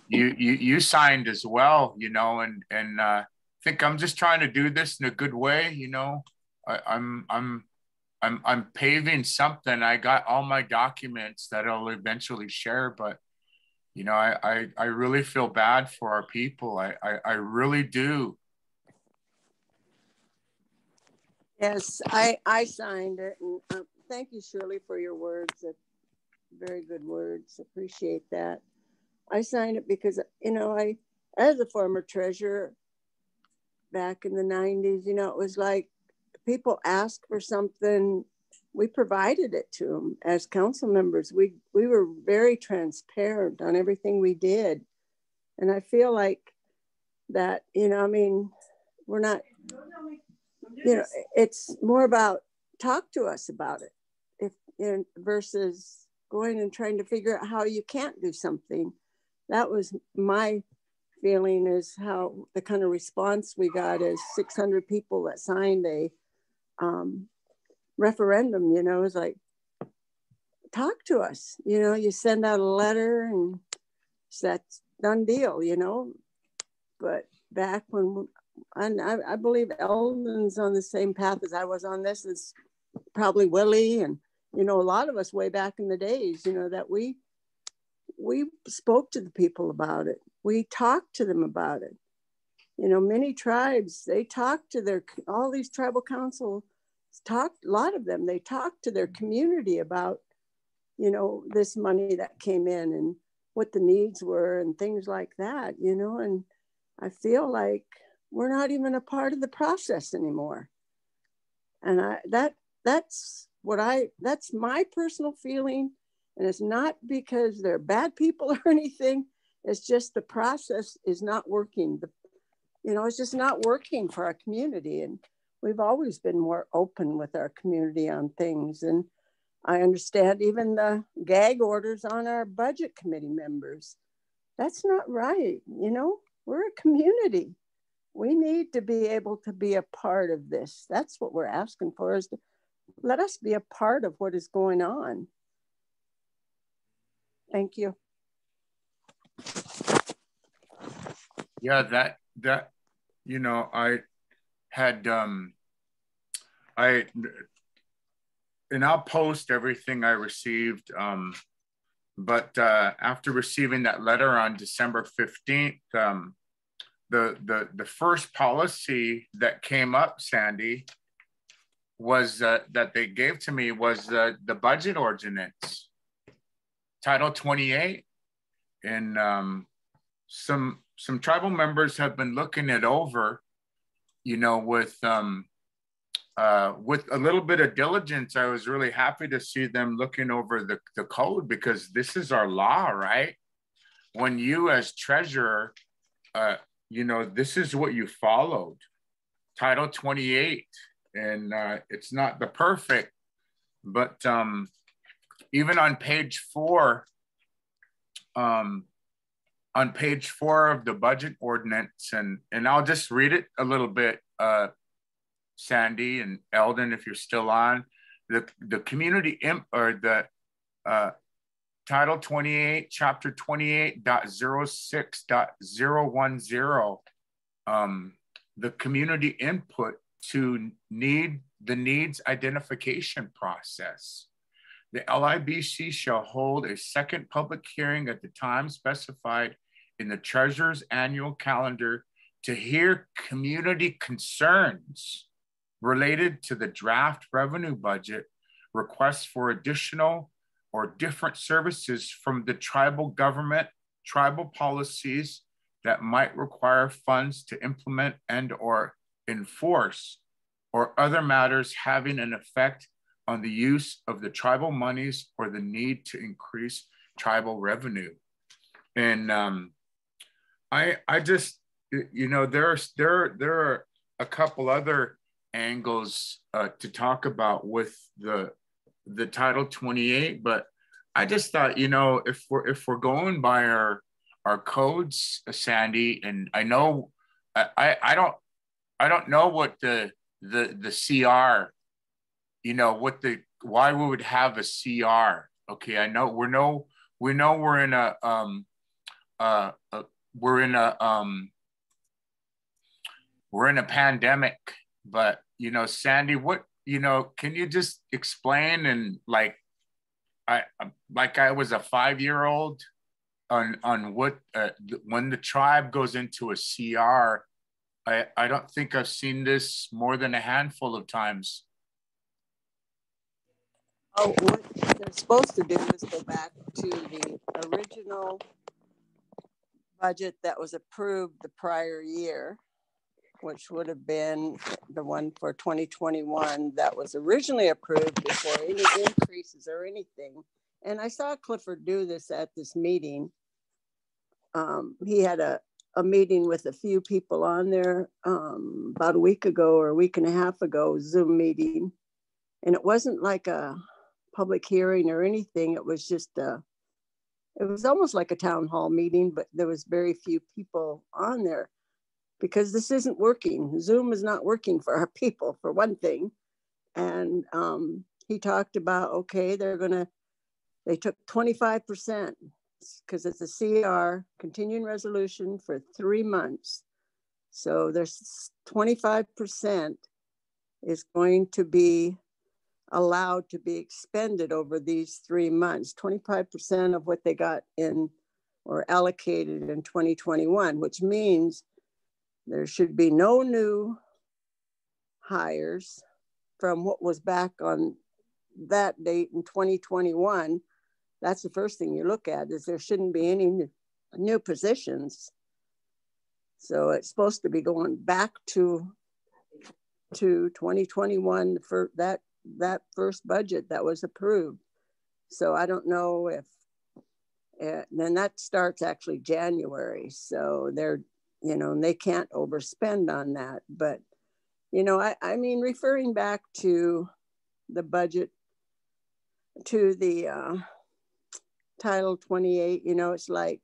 you signed as well, and I think I'm just trying to do this in a good way, I'm paving something. I got all my documents that I'll eventually share, but I really feel bad for our people. I really do. Yes, I signed it, and thank you, Shirley, for your words. Very good words. Appreciate that. I signed it because, I, as a former treasurer back in the 90s, it was like people asked for something, we provided it to them as council members. We were very transparent on everything we did. And I feel like that, we're not, it's more about talk to us about it versus going and trying to figure out how you can't do something. That was my feeling, is how the kind of response we got as 600 people that signed a referendum, is like, talk to us, you send out a letter and that's done deal, but back when, and I believe Eldon's on the same path as I was on this, is probably Willie, and a lot of us way back in the days, that we spoke to the people about it. We talked to them about it. Many tribes, they talked to all these tribal councils, a lot of them, they talked to their community about, this money that came in and what the needs were and things like that, and I feel like we're not even a part of the process anymore. And that's my personal feeling. And it's not because they're bad people or anything. It's just the process is not working. It's just not working for our community. And we've always been more open with our community on things. And I understand even the gag orders on our budget committee members. That's not right. We're a community. We need to be able to be a part of this. That's what we're asking for, is to let us be a part of what is going on. Thank you. Yeah, that I had and I'll post everything I received, but after receiving that letter on December 15th, the first policy that came up, Sandy, was that they gave to me was the budget ordinance, Title 28, and some tribal members have been looking it over, with a little bit of diligence. I was really happy to see them looking over the code, because this is our law, right? When you as treasurer, this is what you followed, Title 28, and it's not the perfect, but even on page 4, of the budget ordinance, and I'll just read it a little bit, Sandy and Eldon, if you're still on, the community or the Title 28, Chapter 28.06.010, the community input to the needs identification process. The LIBC shall hold a second public hearing at the time specified in the Treasurer's annual calendar to hear community concerns related to the draft revenue budget, requests for additional or different services from the tribal government, tribal policies that might require funds to implement and or enforce, or other matters having an effect on the use of the tribal monies or the need to increase tribal revenue. And I just, you know, there are a couple other angles to talk about with the Title 28, but I just thought, you know, if we're going by our codes, Sandy, and I know I don't know what the CR, you know, why we would have a CR. Okay, I know we're in a pandemic, but you know, Sandy, what, you know, can you just explain, and like I was a 5-year-old on what when the tribe goes into a CR. I don't think I've seen this more than a handful of times. Oh, what they're supposed to do is go back to the original budget that was approved the prior year, which would have been the one for 2021 that was originally approved before any increases or anything. And I saw Clifford do this at this meeting. He had a meeting with a few people on there about a week ago or a week and a half ago, Zoom meeting. And it wasn't like a public hearing or anything. It was just it was almost like a town hall meeting, but there was very few people on there because this isn't working. Zoom is not working for our people, for one thing. And he talked about, okay, they took 25% because it's a CR, continuing resolution for 3 months. So there's 25% is going to be allowed to be expended over these 3 months, 25% of what they got in or allocated in 2021, which means there should be no new hires from what was back on that date in 2021. That's the first thing you look at, is there shouldn't be any new positions. So it's supposed to be going back to 2021 for that first budget that was approved. So I don't know if, then that starts actually January. So they're, you know, they can't overspend on that. But, you know, I mean, referring back to the budget, to the Title 28, you know, it's like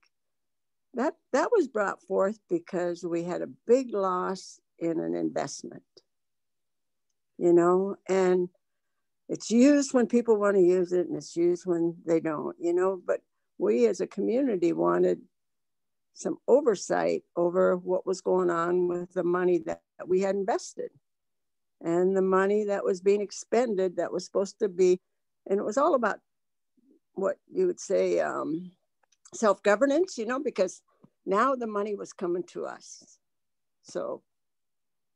that was brought forth because we had a big loss in an investment, you know, and it's used when people want to use it and it's used when they don't, you know, but we as a community wanted some oversight over what was going on with the money that we had invested and the money that was being expended that was supposed to be, and it was all about what you would say, self-governance, you know, because now the money was coming to us. So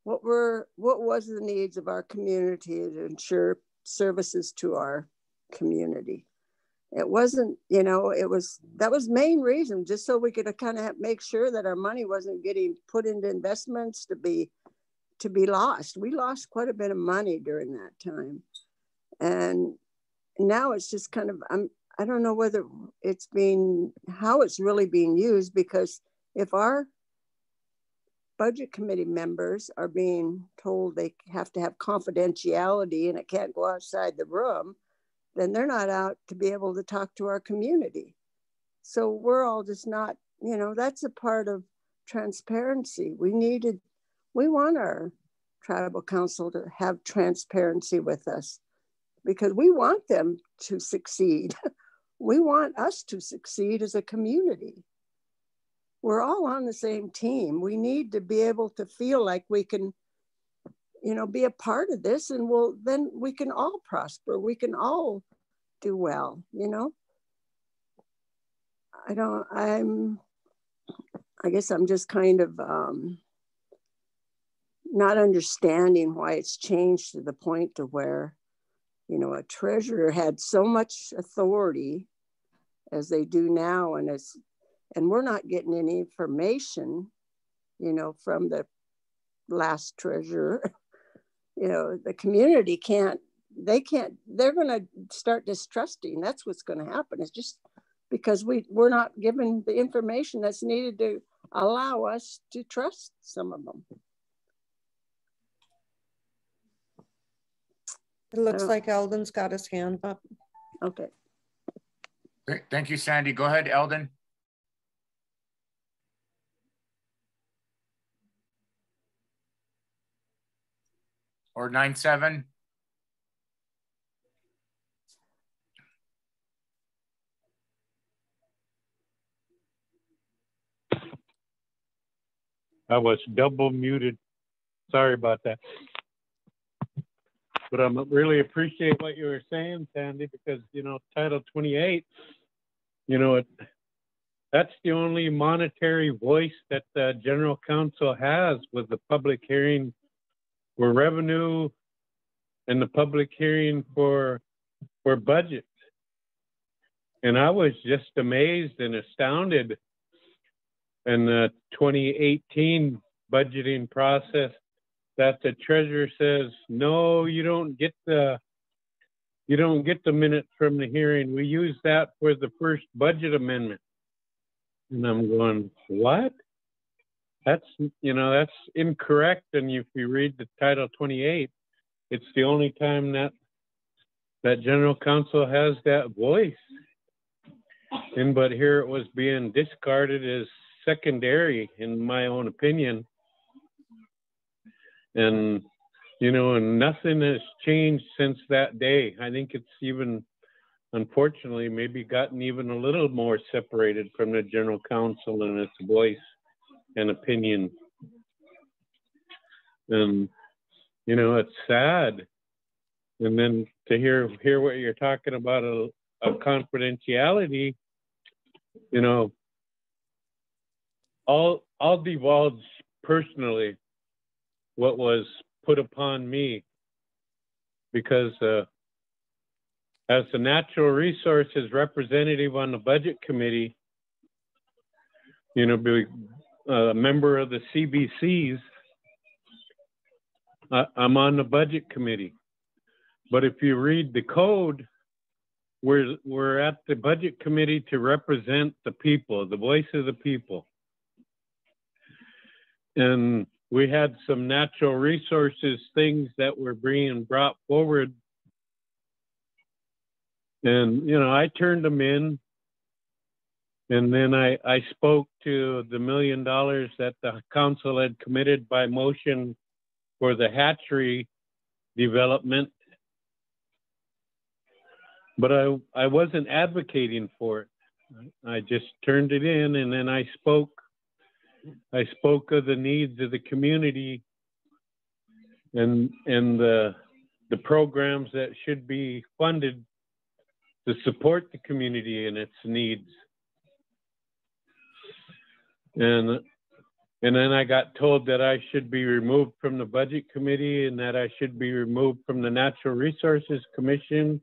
what was the needs of our community to ensure services to our community? It wasn't, you know, that was main reason, just so we could kind of make sure that our money wasn't getting put into investments to be lost. We lost quite a bit of money during that time. And now it's just kind of, I don't know whether how it's really being used, because if our budget committee members are being told they have to have confidentiality and it can't go outside the room, then they're not out to be able to talk to our community. So we're all just not, you know, that's a part of transparency. We want our tribal council to have transparency with us, because we want them to succeed. We want us to succeed as a community. We're all on the same team. We need to be able to feel like we can, you know, be a part of this, and then we can all prosper. We can all do well, you know? I guess I'm just kind of not understanding why it's changed to the point to where, you know, a treasurer had so much authority as they do now, and we're not getting any information, you know, from the last treasurer. You know, the community they're going to start distrusting. That's what's going to happen. It's just because we're not given the information that's needed to allow us to trust some of them. It looks like Eldon's got his hand up. Okay. Thank you, Sandy. Go ahead, Eldon. Or 9-7. I was double muted. Sorry about that. But I really appreciate what you were saying, Sandy, because, you know, Title 28, you know, that's the only monetary voice that the General Council has, with the public hearing for revenue and the public hearing for budget. And I was just amazed and astounded in the 2018 budgeting process that the treasurer says, no, you don't get the minute from the hearing. We use that for the first budget amendment. And I'm going, what? That's, you know, that's incorrect. And if you read the Title 28, it's the only time that General Council has that voice. But here it was being discarded as secondary, in my own opinion. And, you know, and nothing has changed since that day. I think it's even, unfortunately, maybe gotten even a little more separated from the General Council and its voice and opinion. And, you know, it's sad. And then to hear what you're talking about, a confidentiality, you know, I'll divulge personally what was put upon me, because as the natural resources representative on the budget committee, you know, being a member of the CBCs, I'm on the budget committee. But if you read the code, we're at the budget committee to represent the people, the voice of the people. And we had some natural resources things that were being brought forward. And, you know, I turned them in. And then I spoke to the $1 million that the council had committed by motion for the hatchery development. But I wasn't advocating for it. I just turned it in, and then I spoke of the needs of the community and the programs that should be funded to support the community and its needs. And then I got told that I should be removed from the budget committee and that I should be removed from the Natural Resources Commission.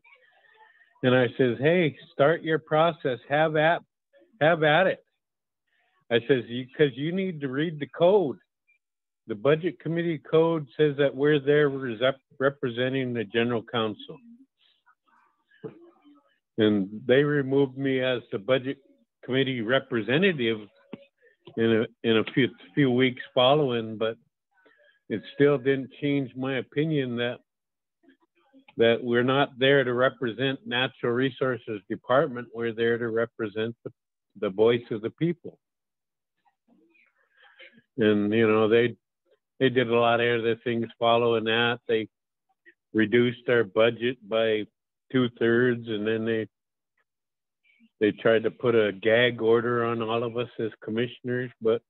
And I says, hey, start your process, have at it. I says, because you need to read the code. The budget committee code says that we're there representing the General Council. And they removed me as the budget committee representative in a few weeks following, but it still didn't change my opinion that we're not there to represent Natural Resources Department. We're there to represent the voice of the people. And, you know, they they did a lot of other things following that. They reduced our budget by 2/3, and then they tried to put a gag order on all of us as commissioners. But,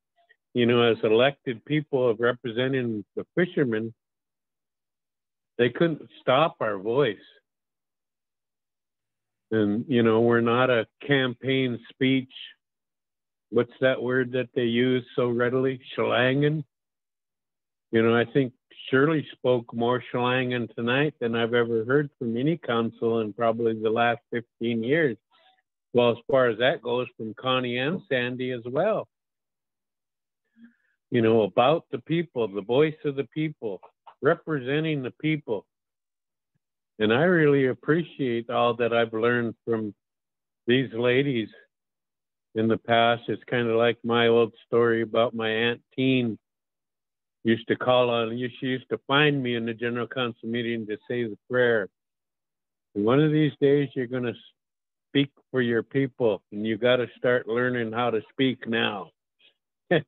you know, as elected people of representing the fishermen, they couldn't stop our voice. And, you know, we're not a campaign speech. What's that word that they use so readily? Shellangin'. You know, I think Shirley spoke more Shellangin' tonight than I've ever heard from any council in probably the last 15 years. Well, as far as that goes, from Connie and Sandy as well. You know, about the people, the voice of the people, representing the people. And I really appreciate all that I've learned from these ladies in the past. It's kind of like my old story about my Aunt Teen used to call on, she used to find me in the general council meeting to say the prayer. And one of these days you're going to speak for your people, and you got to start learning how to speak now. As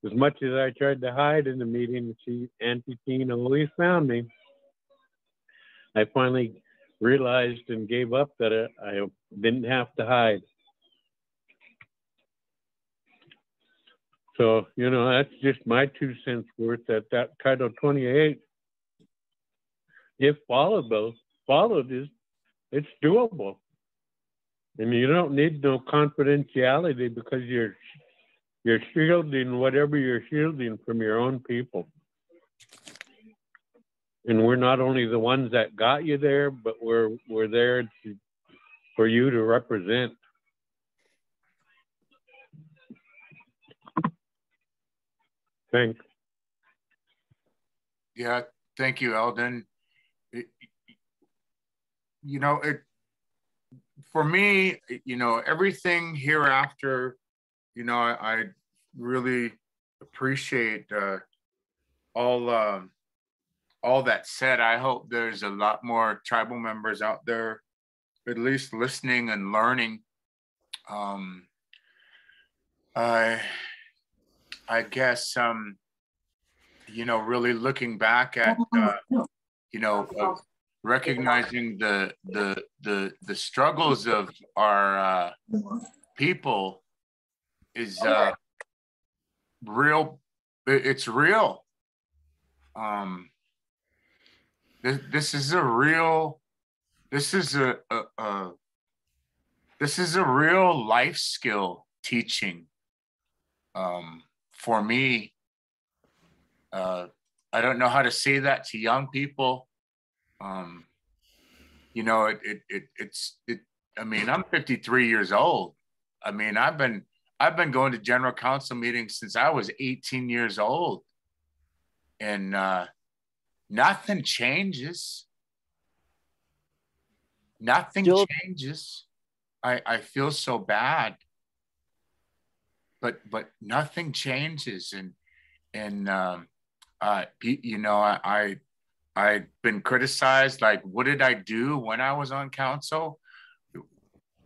much as I tried to hide in the meeting, Auntie Teen always found me. I finally realized and gave up that I didn't have to hide. So, you know, that's just my 2 cents worth that Title 28, if followed, it's doable. And you don't need no confidentiality because you're shielding whatever you're shielding from your own people. And we're not only the ones that got you there, but we're there for you to represent. Thanks. Yeah, thank you, Eldon. You know, for me, you know, everything hereafter, you know, I really appreciate all that said. I hope there's a lot more tribal members out there, at least listening and learning. I guess, you know, really looking back at, you know, recognizing the struggles of our people is real. It's real. This is a real. This is a real life skill teaching. For me, I don't know how to say that to young people. You know, I mean, I'm 53 years old. I mean, I've been going to general council meetings since I was 18 years old, and nothing changes. Nothing changes. I feel so bad, but nothing changes, and you know, I've been criticized. Like, what did I do when I was on council?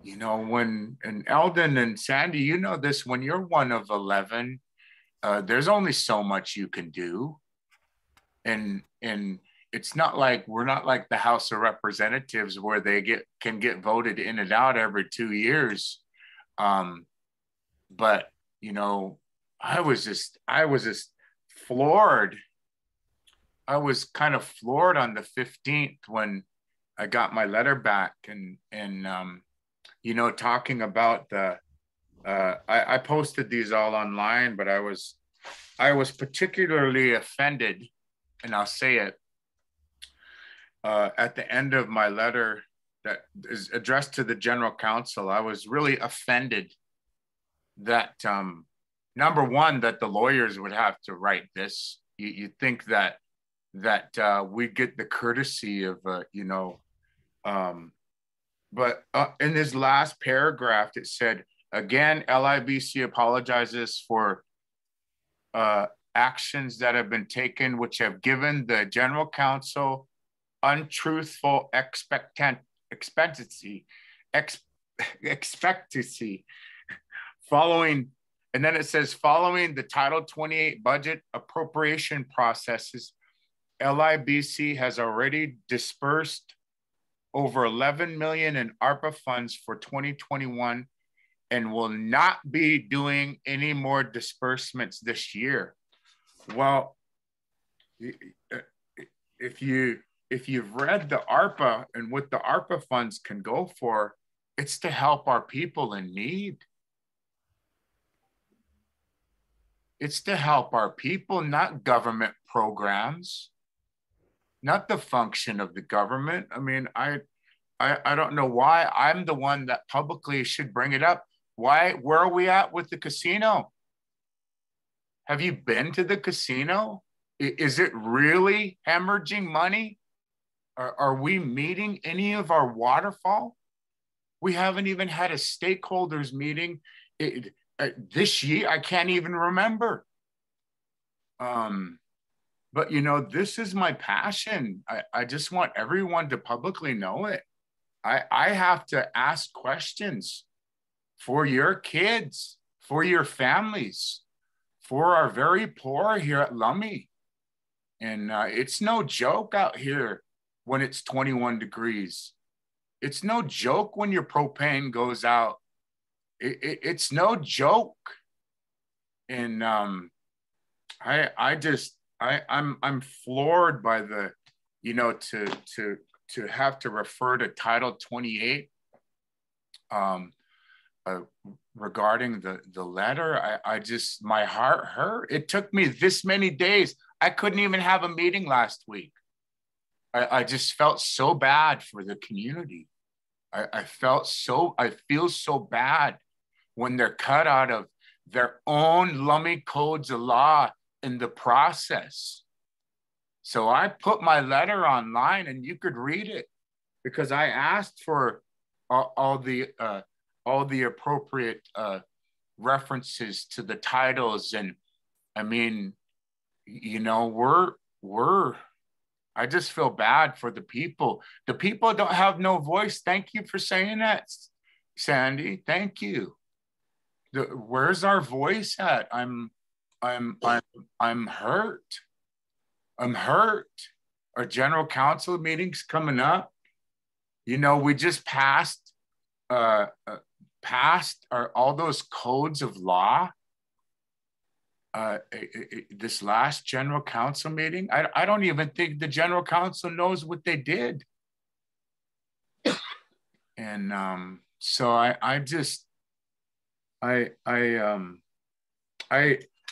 You know, and Eldon and Sandy, you know this, when you're one of 11, there's only so much you can do. And it's not like, we're not like the House of Representatives where they can get voted in and out every 2 years. But, you know, I was just floored. I was kind of floored on the 15th when I got my letter back, and you know, talking about I posted these all online, but I was particularly offended, and I'll say it, at the end of my letter that is addressed to the general council. I was really offended that, number one, that the lawyers would have to write this. You'd think that we get the courtesy of, you know, but in this last paragraph, it said, again, LIBC apologizes for actions that have been taken, which have given the general council untruthful expectancy following And then it says, following the Title 28 budget appropriation processes, LIBC has already dispersed over 11 million in ARPA funds for 2021 and will not be doing any more disbursements this year. Well, if you've read the ARPA and what the ARPA funds can go for, it's to help our people in need. It's to help our people, not government programs, not the function of the government. I mean, I don't know why I'm the one that publicly should bring it up. Why? Where are we at with the casino? Have you been to the casino? Is it really hemorrhaging money? Are we meeting any of our waterfall? We haven't even had a stakeholders meeting this year. I can't even remember. But you know, this is my passion. I just want everyone to publicly know it. I have to ask questions for your kids, for your families, for our very poor here at Lummi. And it's no joke out here when it's 21 degrees. It's no joke when your propane goes out. It's no joke. And I'm floored by the, you know, to have to refer to Title 28 regarding the letter. I just, my heart hurt. It took me this many days. I couldn't even have a meeting last week. I just felt so bad for the community. I feel so bad when they're cut out of their own Lummi codes of law in the process. So I put my letter online and you could read it because I asked for all the appropriate references to the titles. And I mean, you know, I just feel bad for the people. The people don't have no voice. Thank you for saying that, Sandy. Thank you. Where's our voice at? I'm hurt. I'm hurt. Our general council meeting's coming up. You know, we just passed all those codes of law. This last general council meeting, I don't even think the general council knows what they did. And so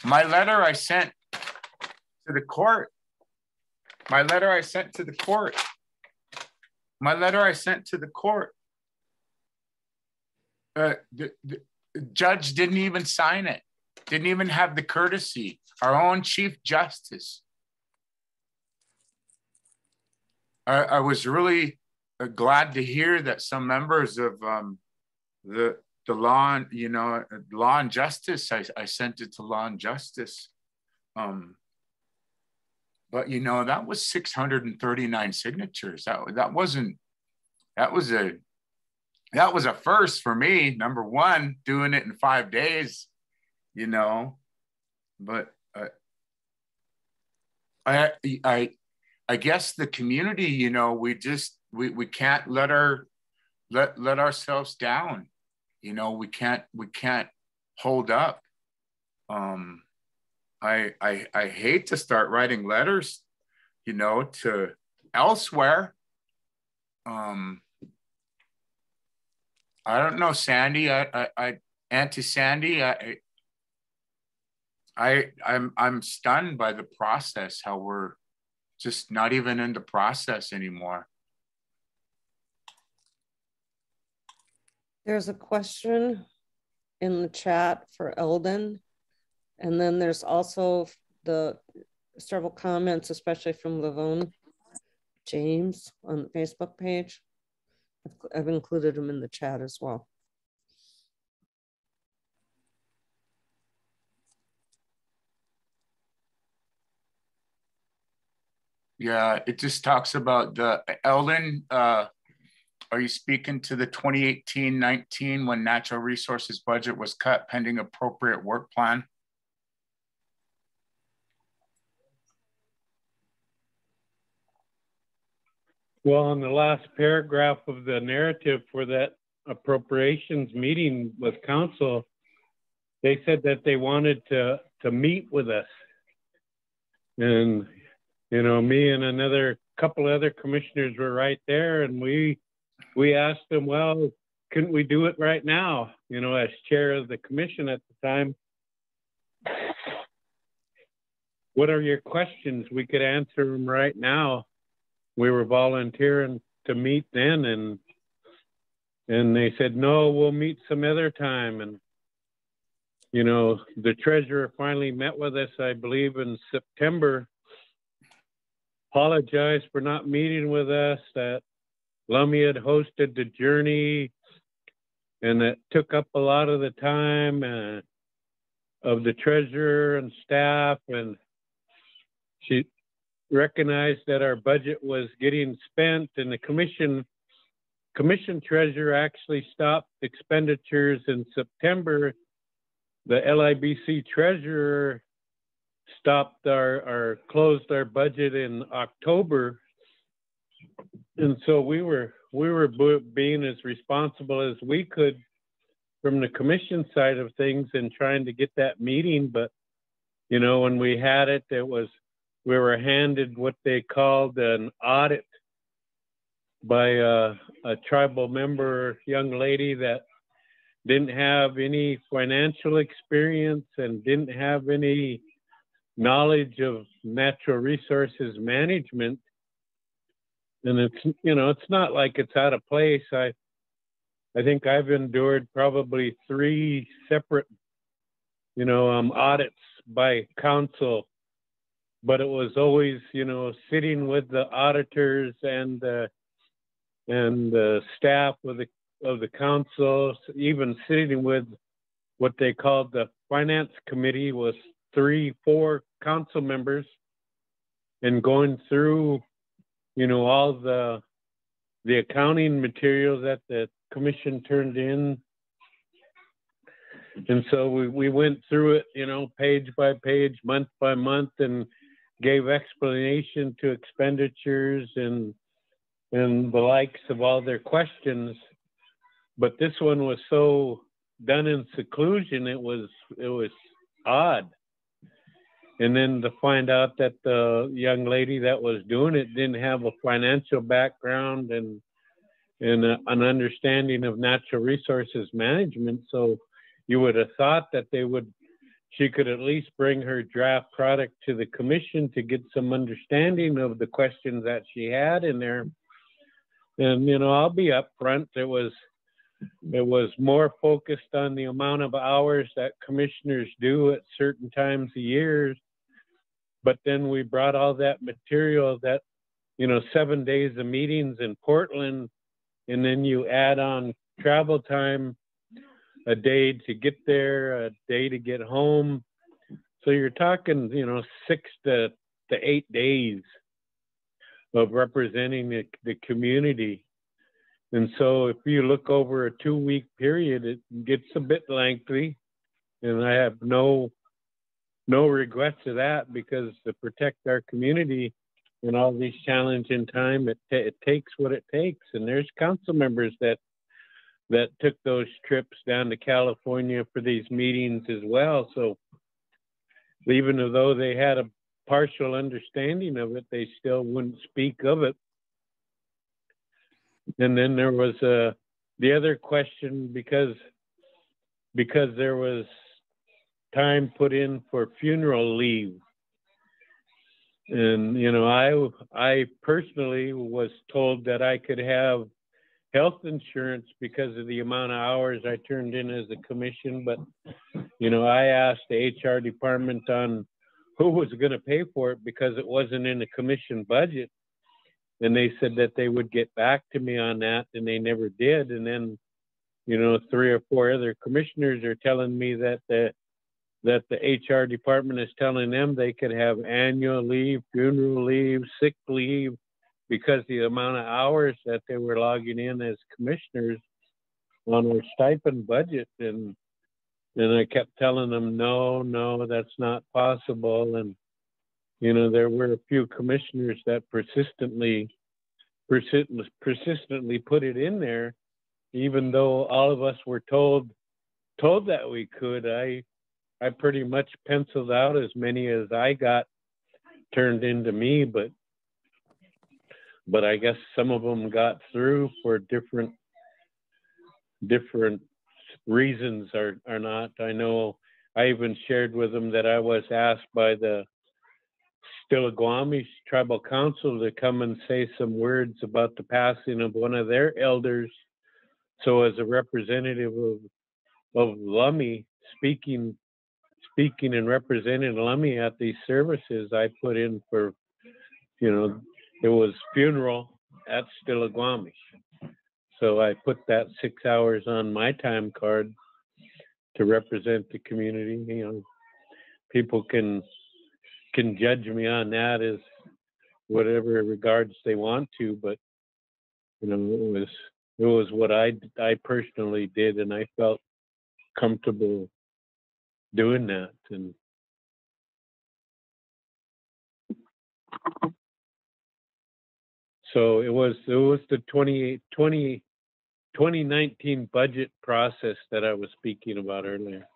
my letter I sent to the court. My letter I sent to the court. The judge didn't even sign it. Didn't even have the courtesy. Our own Chief Justice. I was really glad to hear that some members of the law, you know, Law and Justice. I sent it to Law and Justice. But you know, that was 639 signatures. That was a first for me. Number one, doing it in 5 days, you know. But I guess the community, you know, we can't let ourselves down. You know, we can't hold up. I hate to start writing letters, you know, to elsewhere. I don't know, Sandy. Auntie Sandy. I'm stunned by the process. How we're just not even in the process anymore. There's a question in the chat for Eldon. And then there's also the several comments, especially from Lavone James on the Facebook page. I've included them in the chat as well. Yeah, it just talks about the Eldon. are you speaking to the 2018-19 when natural resources budget was cut pending appropriate work plan? Well, in the last paragraph of the narrative for that appropriations meeting with council, they said that they wanted to meet with us. And, you know, me and another couple other commissioners were right there, and we asked them, well, couldn't we do it right now? You know, as chair of the commission at the time, what are your questions? We could answer them right now. We were volunteering to meet then, and they said, no, we'll meet some other time. And, you know, the treasurer finally met with us, I believe, in September, apologized for not meeting with us, that Lummi had hosted the journey, and that took up a lot of the time of the treasurer and staff, and she recognized that our budget was getting spent, and the commission treasurer actually stopped expenditures in September. The LIBC treasurer stopped closed our budget in October, and so we were being as responsible as we could from the commission side of things and trying to get that meeting. But you know, when we had it, we were handed what they called an audit by a tribal member, young lady that didn't have any financial experience and didn't have any knowledge of natural resources management. And it's, you know, it's not like it's out of place. I think I've endured probably 3 separate, you know, audits by council, but it was always, you know, sitting with the auditors and the staff of the council, even sitting with what they called the finance committee, was 3-4 council members, and going through, you know, all the accounting material that the commission turned in. And so we went through it, you know, page by page, month by month, and gave explanation to expenditures and the likes of all their questions. But this one was so done in seclusion, it was odd. And then to find out that the young lady that was doing it didn't have a financial background and an understanding of natural resources management. So you would have thought that she could at least bring her draft product to the commission to get some understanding of the questions that she had in there. And, you know, I'll be upfront. It was more focused on the amount of hours that commissioners do at certain times a year. But then we brought all that material that, you know, 7 days of meetings in Portland, and then you add on travel time, a day to get there, a day to get home. So you're talking, you know, 6 to 8 days of representing the community. And so if you look over a 2-week period, it gets a bit lengthy, and I have no regrets of that, because to protect our community in all these challenging times, it takes what it takes. And there's council members that took those trips down to California for these meetings as well. So even though they had a partial understanding of it, they still wouldn't speak of it. And then there was the other question, because there was time put in for funeral leave. And, you know, I personally was told that I could have health insurance because of the amount of hours I turned in as a commission. But, you know, I asked the HR department on who was going to pay for it, because it wasn't in the commission budget. And they said that they would get back to me on that, and they never did. And then, you know, 3 or 4 other commissioners are telling me that the HR department is telling them they could have annual leave, funeral leave, sick leave, because the amount of hours that they were logging in as commissioners on our stipend budget. And I kept telling them, no, that's not possible. And, you know, there were a few commissioners that persistently put it in there, even though all of us were told that we could. I pretty much penciled out as many as I got turned into me, but I guess some of them got through for different reasons or not. I know I even shared with them that I was asked by the Stillaguamish Tribal Council to come and say some words about the passing of one of their elders. So as a representative of Lummi, speaking and representing Lummi at these services, I put in for, you know, it was funeral at Stillaguamish. So I put that 6 hours on my time card to represent the community. You know, people can judge me on that as whatever regards they want to, but you know, it was what I personally did, and I felt comfortable doing that. And so it was the 2019 budget process that I was speaking about earlier.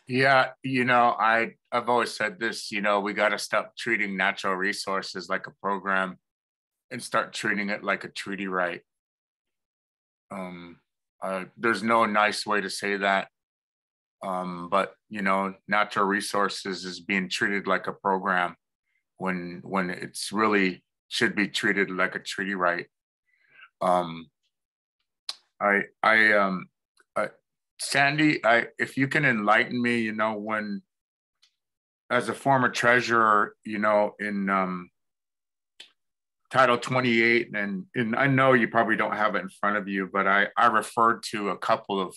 Yeah, you know, I've always said this, you know, we got to stop treating natural resources like a program and start treating it like a treaty right. There's no nice way to say that. But, you know, natural resources is being treated like a program when it's really should be treated like a treaty right. Sandy, if you can enlighten me, you know, when, as a former treasurer, you know, in Title 28, and I know you probably don't have it in front of you, but I referred to a couple of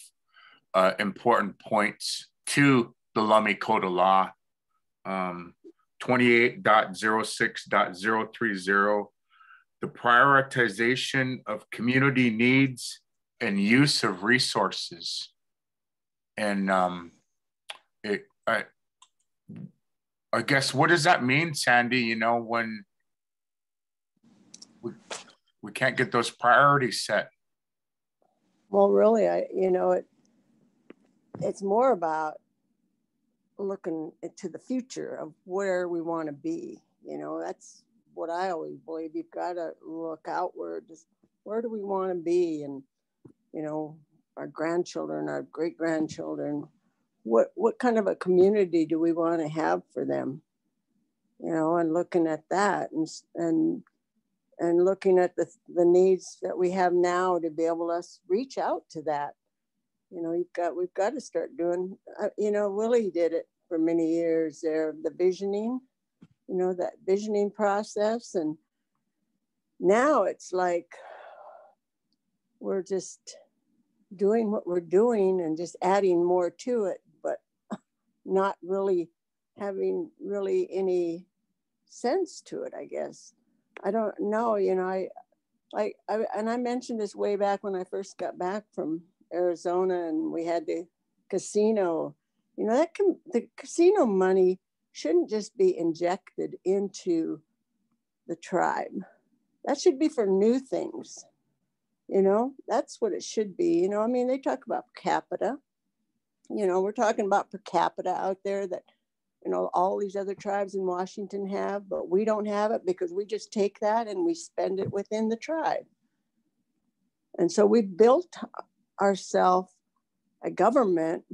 important points to the Lummi Code of Law, 28.06.030, the prioritization of community needs and use of resources. And I guess, what does that mean, Sandy, you know, when we can't get those priorities set? Well, really, it's more about looking into the future of where we want to be. You know, that's what I always believe. You've got to look outward. Just where do we want to be? And, you know, our grandchildren, our great-grandchildren, what kind of a community do we want to have for them? You know, and looking at that and looking at the needs that we have now to be able to reach out to that. You know, we've got to start doing, you know, Willie did it for many years there, the visioning, you know, that visioning process. And now it's like, we're just doing what we're doing and just adding more to it, but not really having really any sense to it, I guess. I don't know, you know, I mentioned this way back when I first got back from Arizona and we had the casino. You know, the casino money shouldn't just be injected into the tribe. That should be for new things. You know, that's what it should be. You know, I mean, they talk about per capita. You know, we're talking about per capita out there that, you know, all these other tribes in Washington have, but we don't have it because we just take that and we spend it within the tribe. And so we built ourselves a government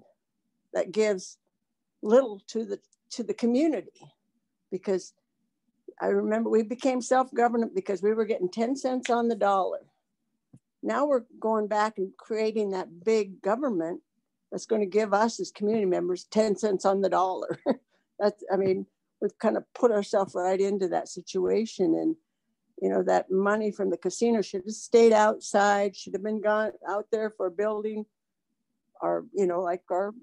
that gives little to the community, because I remember we became self-governant because we were getting 10 cents on the dollar. Now we're going back and creating that big government that's going to give us as community members 10 cents on the dollar. I mean, we've kind of put ourselves right into that situation. And, you know, that money from the casino should have stayed outside, should have been gone out there for building our, you know, like our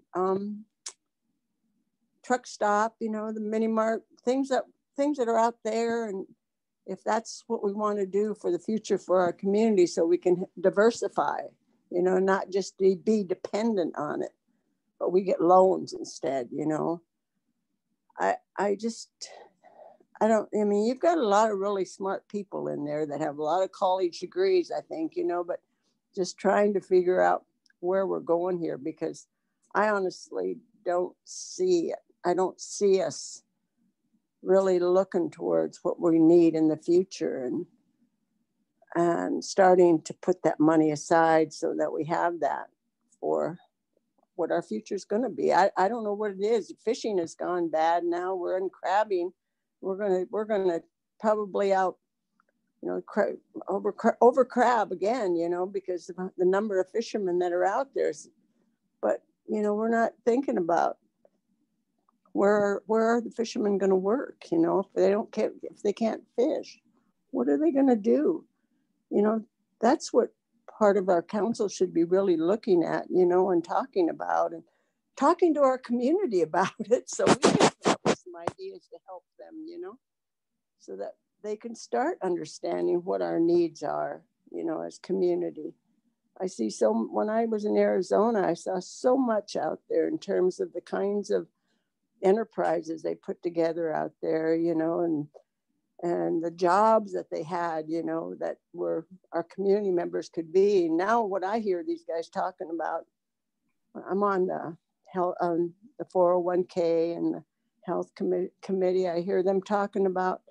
truck stop, you know, the mini mart, things that things that are out there, and if that's what we want to do for the future for our community, so we can diversify, you know, not just be dependent on it, but we get loans instead, you know. I mean, you've got a lot of really smart people in there that have a lot of college degrees, I think, you know, but just trying to figure out where we're going here, because I honestly don't see it. I don't see us really looking towards what we need in the future, and starting to put that money aside so that we have that for what our future is going to be. I don't know what it is. Fishing has gone bad now. We're in crabbing. We're gonna probably out, you know, over crab again, you know, because of the number of fishermen that are out there. But you know, we're not thinking about where are the fishermen going to work? You know, if they can't fish, what are they going to do? You know, that's what part of our council should be really looking at, you know, and talking about, and talking to our community about it, so we can come up with some ideas to help them, you know, so that they can start understanding what our needs are, you know, as community. When I was in Arizona, I saw so much out there in terms of the kinds of enterprises they put together out there, you know, and the jobs that they had, you know, that were our community members could be. Now what I hear these guys talking about, I'm on the 401k and the health committee. I hear them talking about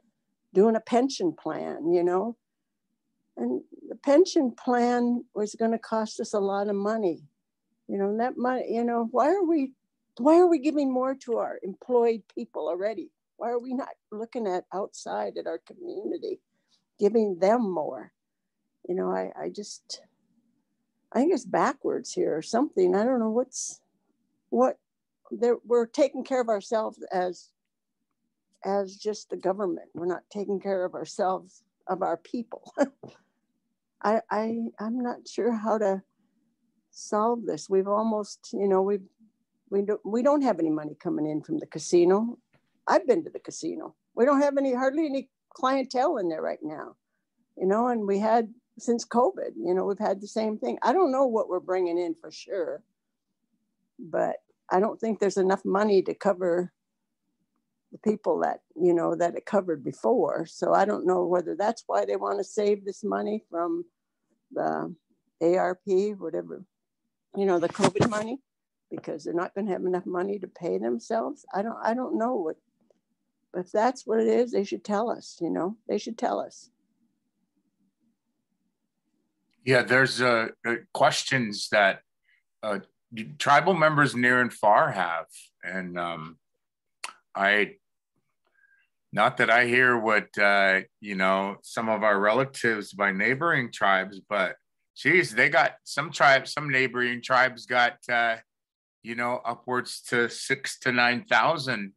doing a pension plan, you know, and the pension plan was going to cost us a lot of money, you know, and that money, you know, why are we giving more to our employed people already? Why are we not looking at outside at our community, giving them more? You know, I think it's backwards here or something. I don't know we're taking care of ourselves as just the government. We're not taking care of ourselves, of our people. I'm not sure how to solve this. We've almost, you know, we don't have any money coming in from the casino. I've been to the casino. We don't have hardly any clientele in there right now, you know, and we had since COVID, you know, we've had the same thing. I don't know what we're bringing in for sure, but I don't think there's enough money to cover the people that, you know, that it covered before. So I don't know whether that's why they want to save this money from the ARP, whatever, you know, the COVID money, because they're not going to have enough money to pay themselves. I don't know what, but if that's what it is, they should tell us, you know, they should tell us. Yeah, there's questions that tribal members near and far have. And not that I hear what, you know, some of our relatives by neighboring tribes, but geez, they got some neighboring tribes got, you know, upwards to 6,000 to 9,000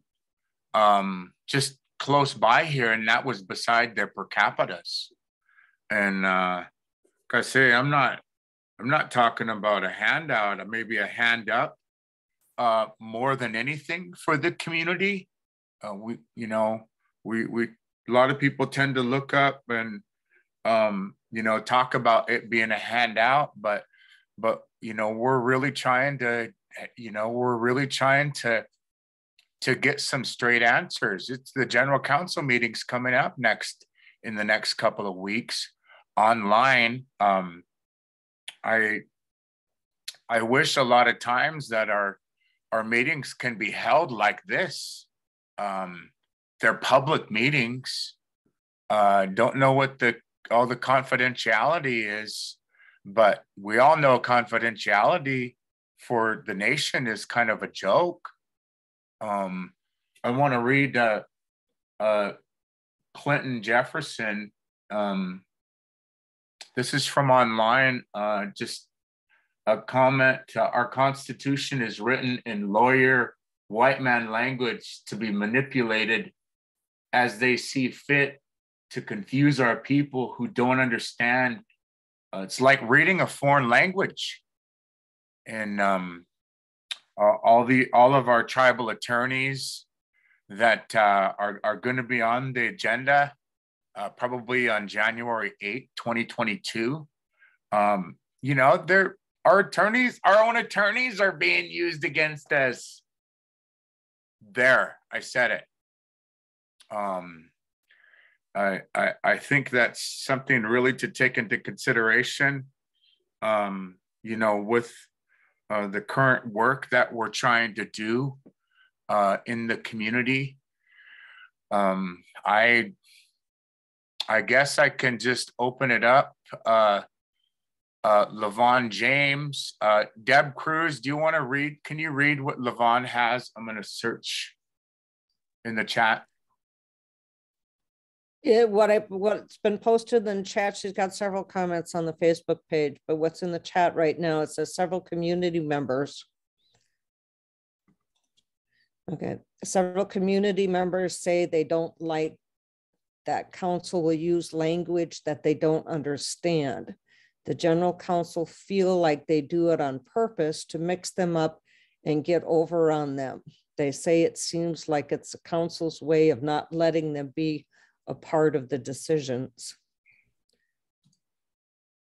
just close by here. And that was beside their per capitas. And I say, I'm not talking about a handout, or maybe a hand up more than anything for the community. We a lot of people tend to look up and, you know, talk about it being a handout, but, you know, we're really trying to get some straight answers. It's the general council meetings coming up in the next couple of weeks online. I wish a lot of times that our meetings can be held like this. They're public meetings. Don't know what all the confidentiality is, but we all know confidentiality for the nation is kind of a joke. I want to read Clinton Jefferson. This is from online, just a comment. Our Constitution is written in lawyer white man language to be manipulated as they see fit to confuse our people who don't understand. It's like reading a foreign language. And all of our tribal attorneys, that are going to be on the agenda probably on January 8th, 2022. You know, our own attorneys are being used against us. There, I said it. I think that's something really to take into consideration. You know, with the current work that we're trying to do in the community. I guess I can just open it up. Levon James, Deb Cruz, do you want to read? Can you read what Levon has? I'm going to search in the chat. What's been posted in the chat, she's got several comments on the Facebook page, but what's in the chat right now, it says several community members. Okay, several community members say they don't like that council will use language that they don't understand. The general counsel feel like they do it on purpose to mix them up and get over on them. They say it seems like it's the council's way of not letting them be a part of the decisions.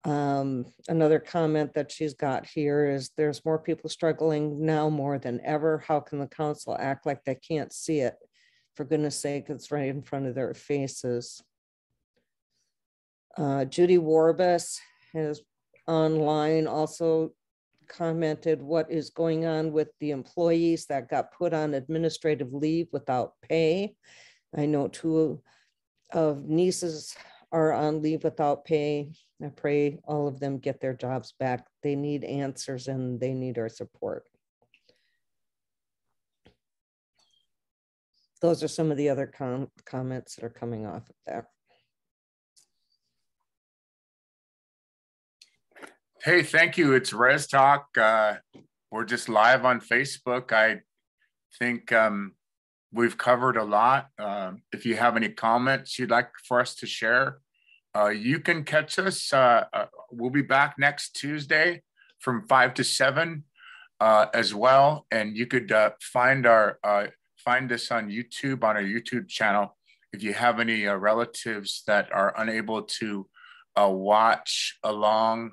Another comment that she's got here is there's more people struggling now more than ever. How can the council act like they can't see it? For goodness sake, it's right in front of their faces. Judy Warbus has online also commented what is going on with the employees that got put on administrative leave without pay. I know 2 of nieces are on leave without pay. I pray all of them get their jobs back. They need answers and they need our support. Those are some of the other comments that are coming off of that. Hey, thank you. It's Rez Talk. We're just live on Facebook. I think we've covered a lot. If you have any comments you'd like for us to share, you can catch us. We'll be back next Tuesday from 5 to 7 as well. And you could find us on YouTube, on our YouTube channel. If you have any relatives that are unable to watch along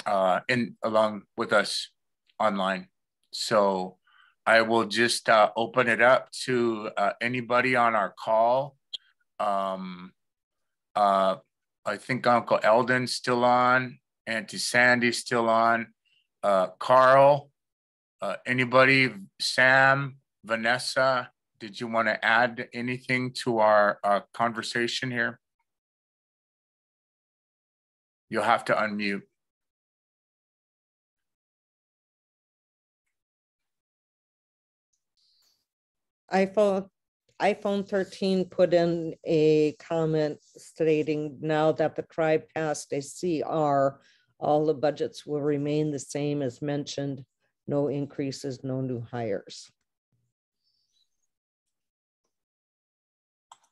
along with us online. So I will just open it up to anybody on our call. I think Uncle Eldon's still on, Auntie Sandy's still on, Carl, anybody, Sam, Vanessa, did you want to add anything to our conversation here? You'll have to unmute. iPhone 13 put in a comment stating now that the tribe passed a CR, all the budgets will remain the same as mentioned. No increases, no new hires.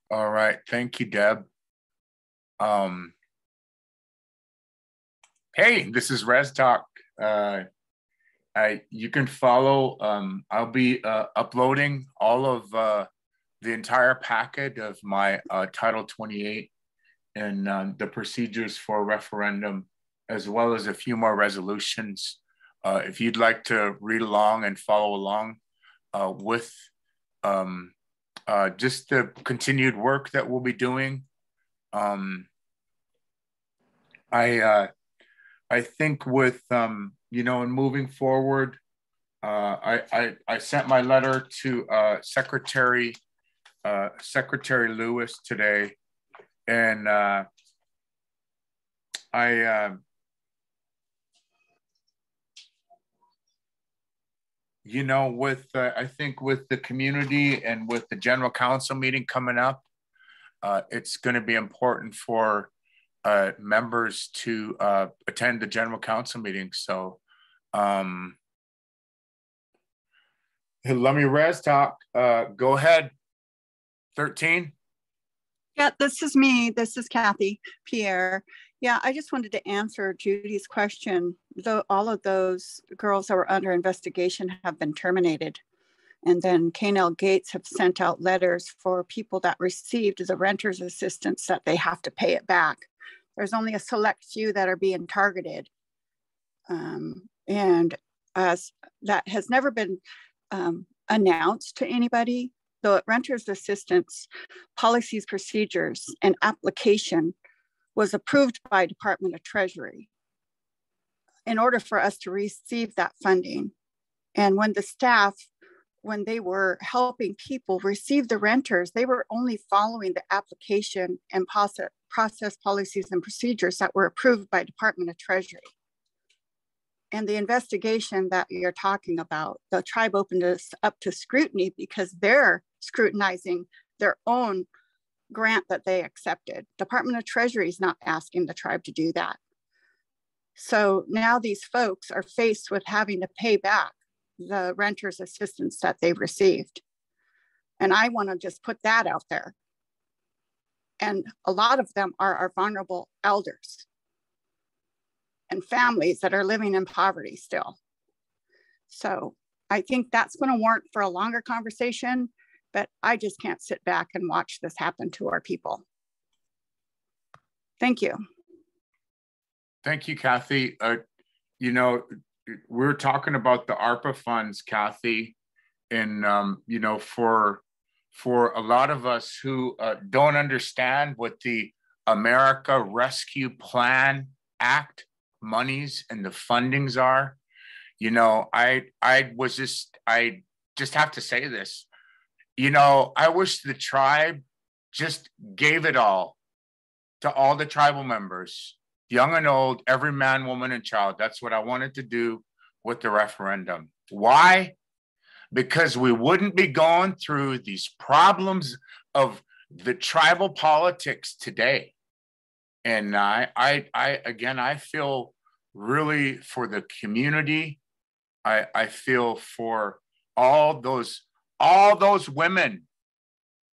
All right, thank you, Deb. Hey, this is Rez Talk. You can follow, I'll be uploading all of the entire packet of my Title 28 and the procedures for referendum, as well as a few more resolutions. If you'd like to read along and follow along with just the continued work that we'll be doing. I think with, you know, in moving forward, I sent my letter to Secretary Lewis today, and you know, with I think with the community and with the general council meeting coming up, it's going to be important for members to attend the general council meeting. So Lummi Rez Talk, go ahead. 13. Yeah, this is me. This is Kathy Pierre. Yeah, I just wanted to answer Judy's question. Though all of those girls that were under investigation have been terminated. And then K&L Gates have sent out letters for people that received the renter's assistance that they have to pay it back. There's only a select few that are being targeted. And as that has never been announced to anybody, the renter's assistance policies, procedures, and application was approved by Department of Treasury in order for us to receive that funding. And when the staff, when they were helping people receive the renters, they were only following the application and process policies and procedures that were approved by Department of Treasury. And the investigation that you're talking about, the tribe opened us up to scrutiny because they're scrutinizing their own grant that they accepted. Department of Treasury is not asking the tribe to do that. So now these folks are faced with having to pay back the renter's assistance that they've received. And I want to just put that out there. And a lot of them are our vulnerable elders and families that are living in poverty still. So I think that's going to warrant for a longer conversation, but I just can't sit back and watch this happen to our people. Thank you. Thank you, Kathy. You know, we're talking about the ARPA funds, Kathy, and you know, for a lot of us who don't understand what the America Rescue Plan Act monies and the fundings are, you know, I just have to say this. You know, I wish the tribe just gave it all to all the tribal members, young and old, every man, woman, and child. That's what I wanted to do with the referendum. Why? Because we wouldn't be going through these problems of the tribal politics today. And I feel really for the community. I feel for all those women,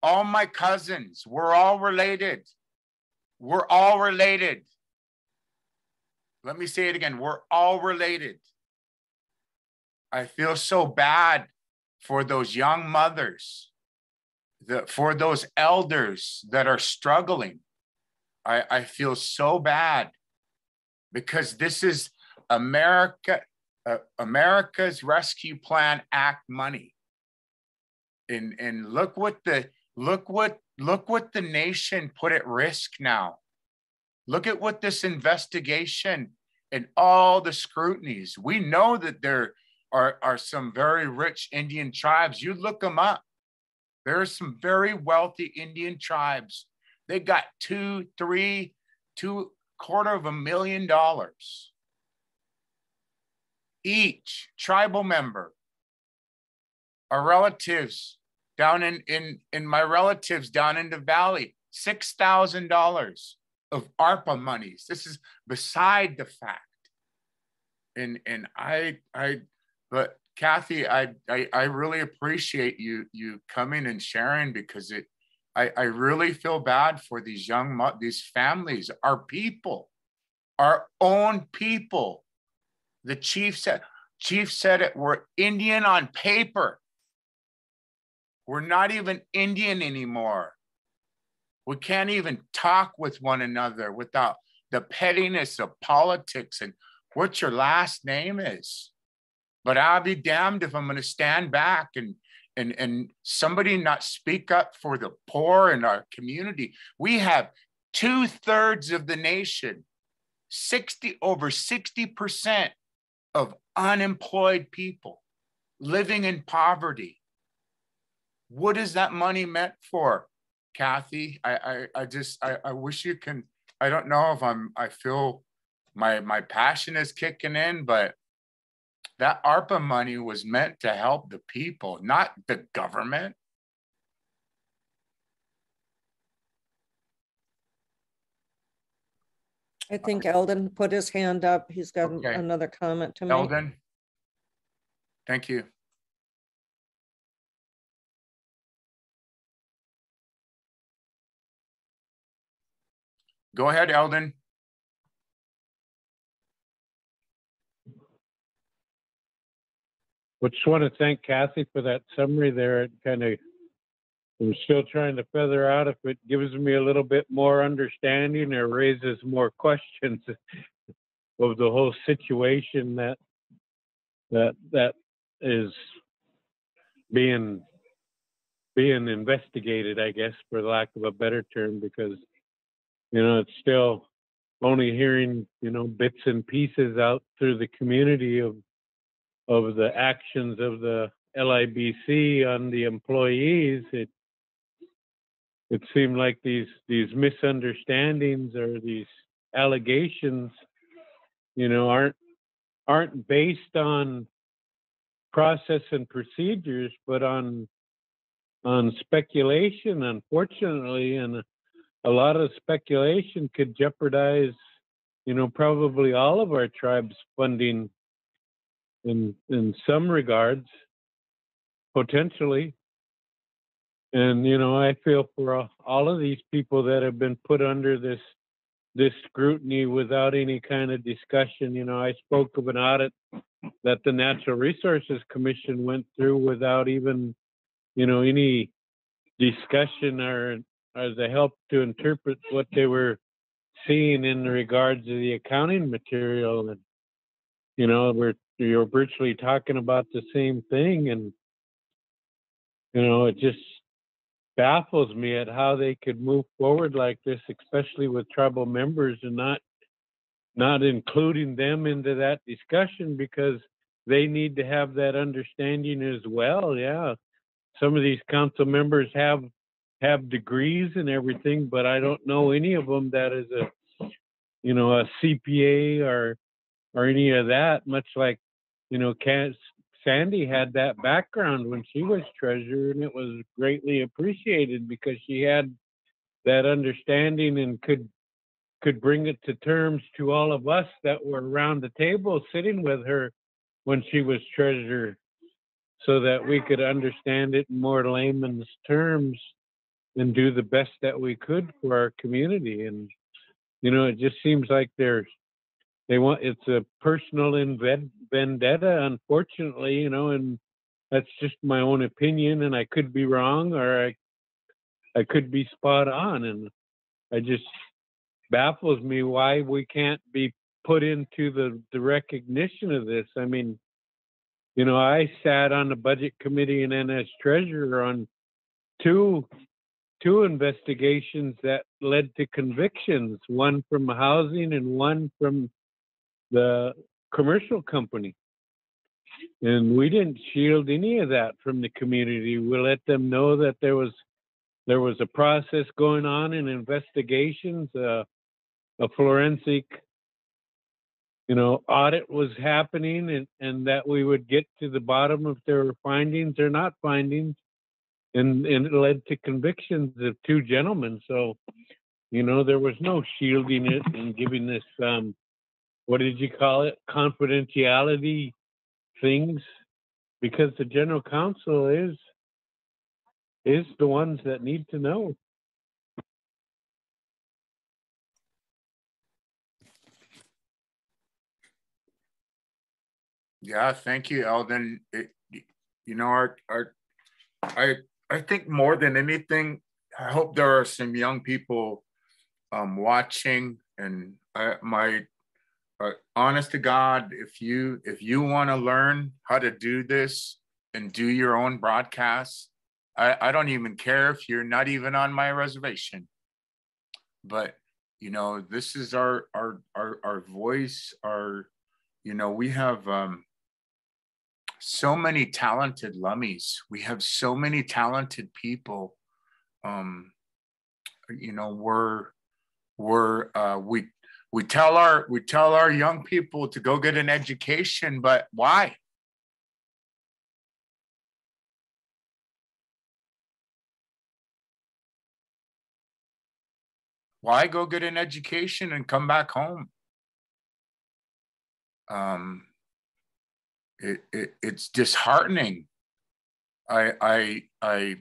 all my cousins. We're all related. We're all related. Let me say it again. We're all related. I feel so bad for those young mothers, for those elders that are struggling. I feel so bad because this is America's Rescue Plan Act money. And look what the nation put at risk now. Look at what this investigation and all the scrutinies. We know that there are some very rich Indian tribes. You look them up. There are some very wealthy Indian tribes. They got $250,000 each tribal member. Our relatives down in my relatives down in the valley, $6,000 of ARPA monies. This is beside the fact. But Kathy, I really appreciate you coming and sharing, because I really feel bad for these these families, our people, our own people. The chief said it, we're Indian on paper. We're not even Indian anymore. We can't even talk with one another without the pettiness of politics and what your last name is. But I'll be damned if I'm going to stand back and somebody not speak up for the poor in our community. We have 2/3 of the nation, over 60% of unemployed people living in poverty. What is that money meant for, Kathy? I wish you can. I don't know if I feel my passion is kicking in, but that ARPA money was meant to help the people, not the government. I think Eldon put his hand up. He's got another comment to make. Eldon, thank you. Go ahead, Eldon. But just want to thank Kathy for that summary there. It kind of, I'm still trying to feather out if it gives me a little bit more understanding or raises more questions of the whole situation that is being investigated, I guess, for lack of a better term, because, you know, it's still only hearing, you know, bits and pieces out through the community of the actions of the LIBC on the employees. It seemed like these misunderstandings or these allegations, you know, aren't based on process and procedures, but on speculation, unfortunately. And a lot of speculation could jeopardize, you know, probably all of our tribes' funding in some regards, potentially. And, you know, I feel for all of these people that have been put under this scrutiny without any kind of discussion. You know, I spoke of an audit that the Natural Resources Commission went through without even, you know, any discussion or the help to interpret what they were seeing in regards to the accounting material. And, you know, you're virtually talking about the same thing. And, you know, it just baffles me at how they could move forward like this, especially with tribal members, and not including them into that discussion, because they need to have that understanding as well. Yeah, some of these council members have degrees and everything, but I don't know any of them that is a CPA or any of that, much like, you know, Sandy had that background when she was treasurer, and it was greatly appreciated because she had that understanding and could bring it to terms to all of us that were around the table sitting with her when she was treasurer, so that we could understand it in more layman's terms and do the best that we could for our community. And, you know, it just seems like it's a personal vendetta, unfortunately, you know, and that's just my own opinion, and I could be wrong, or I could be spot on. And it just baffles me why we can't be put into the recognition of this. I mean, you know, I sat on the budget committee and then as treasurer on two investigations that led to convictions, one from housing and one from the commercial company. And we didn't shield any of that from the community. We let them know that there was a process going on in investigations, a forensic, you know, audit was happening, and that we would get to the bottom if there were findings or not findings. And it led to convictions of two gentlemen. So, you know, there was no shielding it and giving this, what did you call it, confidentiality things, because the general counsel is the ones that need to know. Yeah, thank you, Eldon. You know, I think more than anything, I hope there are some young people watching, and my honest to God, if you want to learn how to do this and do your own broadcasts, I don't even care if you're not even on my reservation. But, you know, this is our voice, you know, we have so many talented Lummies. We have so many talented people. You know, we tell our young people to go get an education, but why? Why go get an education and come back home? It's disheartening. I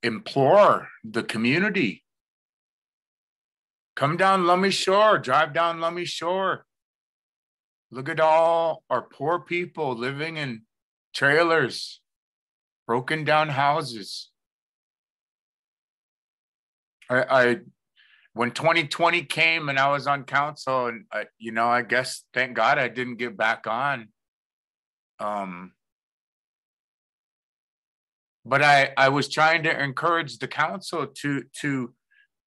implore the community, come down Lummi Shore, drive down Lummi Shore. Look at all our poor people living in trailers, broken down houses. When 2020 came and I was on council, and you know, I guess thank God I didn't get back on. But I was trying to encourage the council to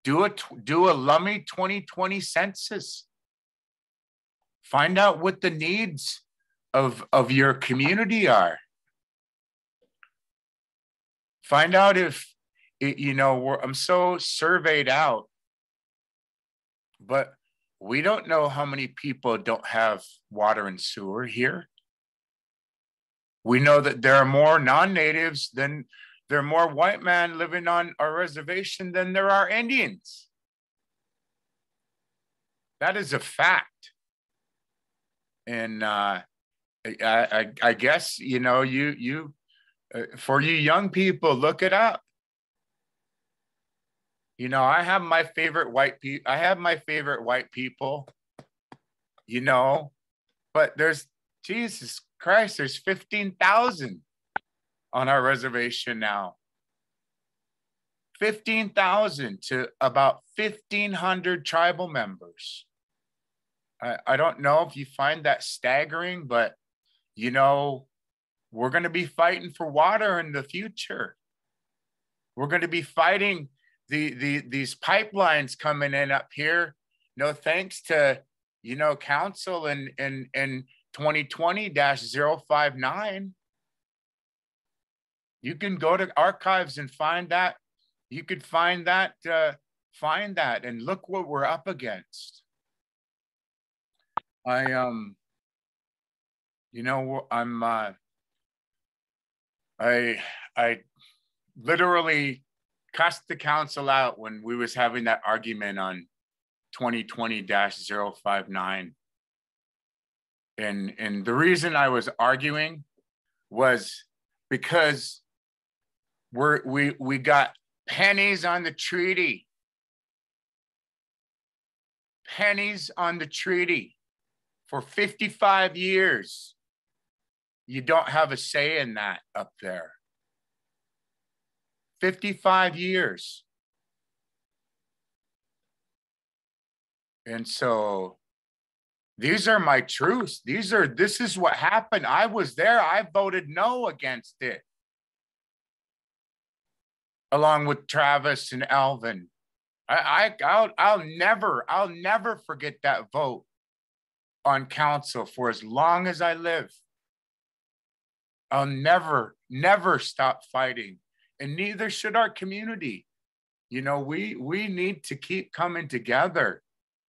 do a Lummi 2020 census. Find out what the needs of your community are. Find out if you know, I'm so surveyed out, but we don't know how many people don't have water and sewer here. We know that there are more non-natives than there are more white men living on our reservation than there are Indians. That is a fact. And I guess, you know, for you young people, look it up. You know, I have my favorite white people, you know, but there's, Jesus Christ, there's 15,000 on our reservation now. 15,000 to about 1,500 tribal members. I don't know if you find that staggering, but, you know, we're going to be fighting for water in the future. We're going to be fighting these pipelines coming in up here. No thanks to, you know, council in 2020-059. You can go to archives and find that. You could find that, and look what we're up against. You know, I literally cussed the council out when we was having that argument on 2020-059. And the reason I was arguing was because we got pennies on the treaty. Pennies on the treaty. For 55 years, you don't have a say in that up there. 55 years. And so these are my truths. This is what happened. I was there. I voted no against it. Along with Travis and Alvin. I'll never forget that vote on council for as long as I live. I'll never stop fighting, and neither should our community. You know, we need to keep coming together,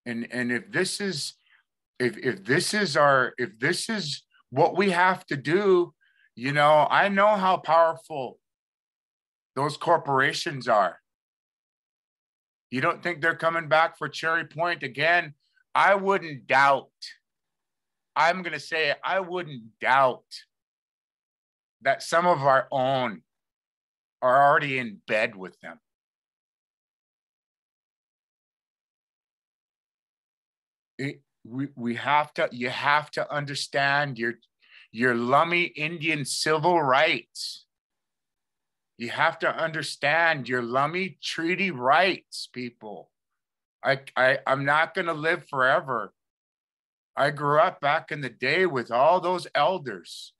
and if this is what we have to do, you know, I know how powerful those corporations are. You don't think they're coming back for Cherry Point again? I wouldn't doubt. I'm going to say it, I wouldn't doubt that some of our own are already in bed with them. You have to understand your Lummi Indian civil rights. You have to understand your Lummi treaty rights, people. I'm not going to live forever. I grew up back in the day with all those elders.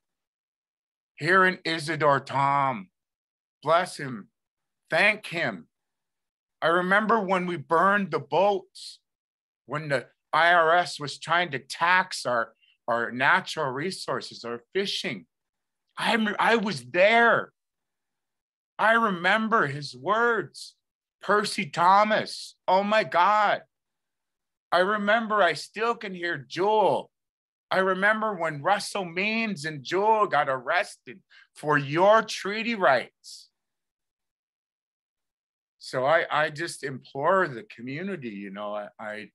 Hearing Isidore Tom, bless him, thank him. I remember when we burned the boats, when the IRS was trying to tax our natural resources, our fishing. I was there. I remember his words. Percy Thomas, oh my God. I remember, I still can hear Joel. I remember when Russell Means and Joel got arrested for your treaty rights. So I just implore the community, you know, I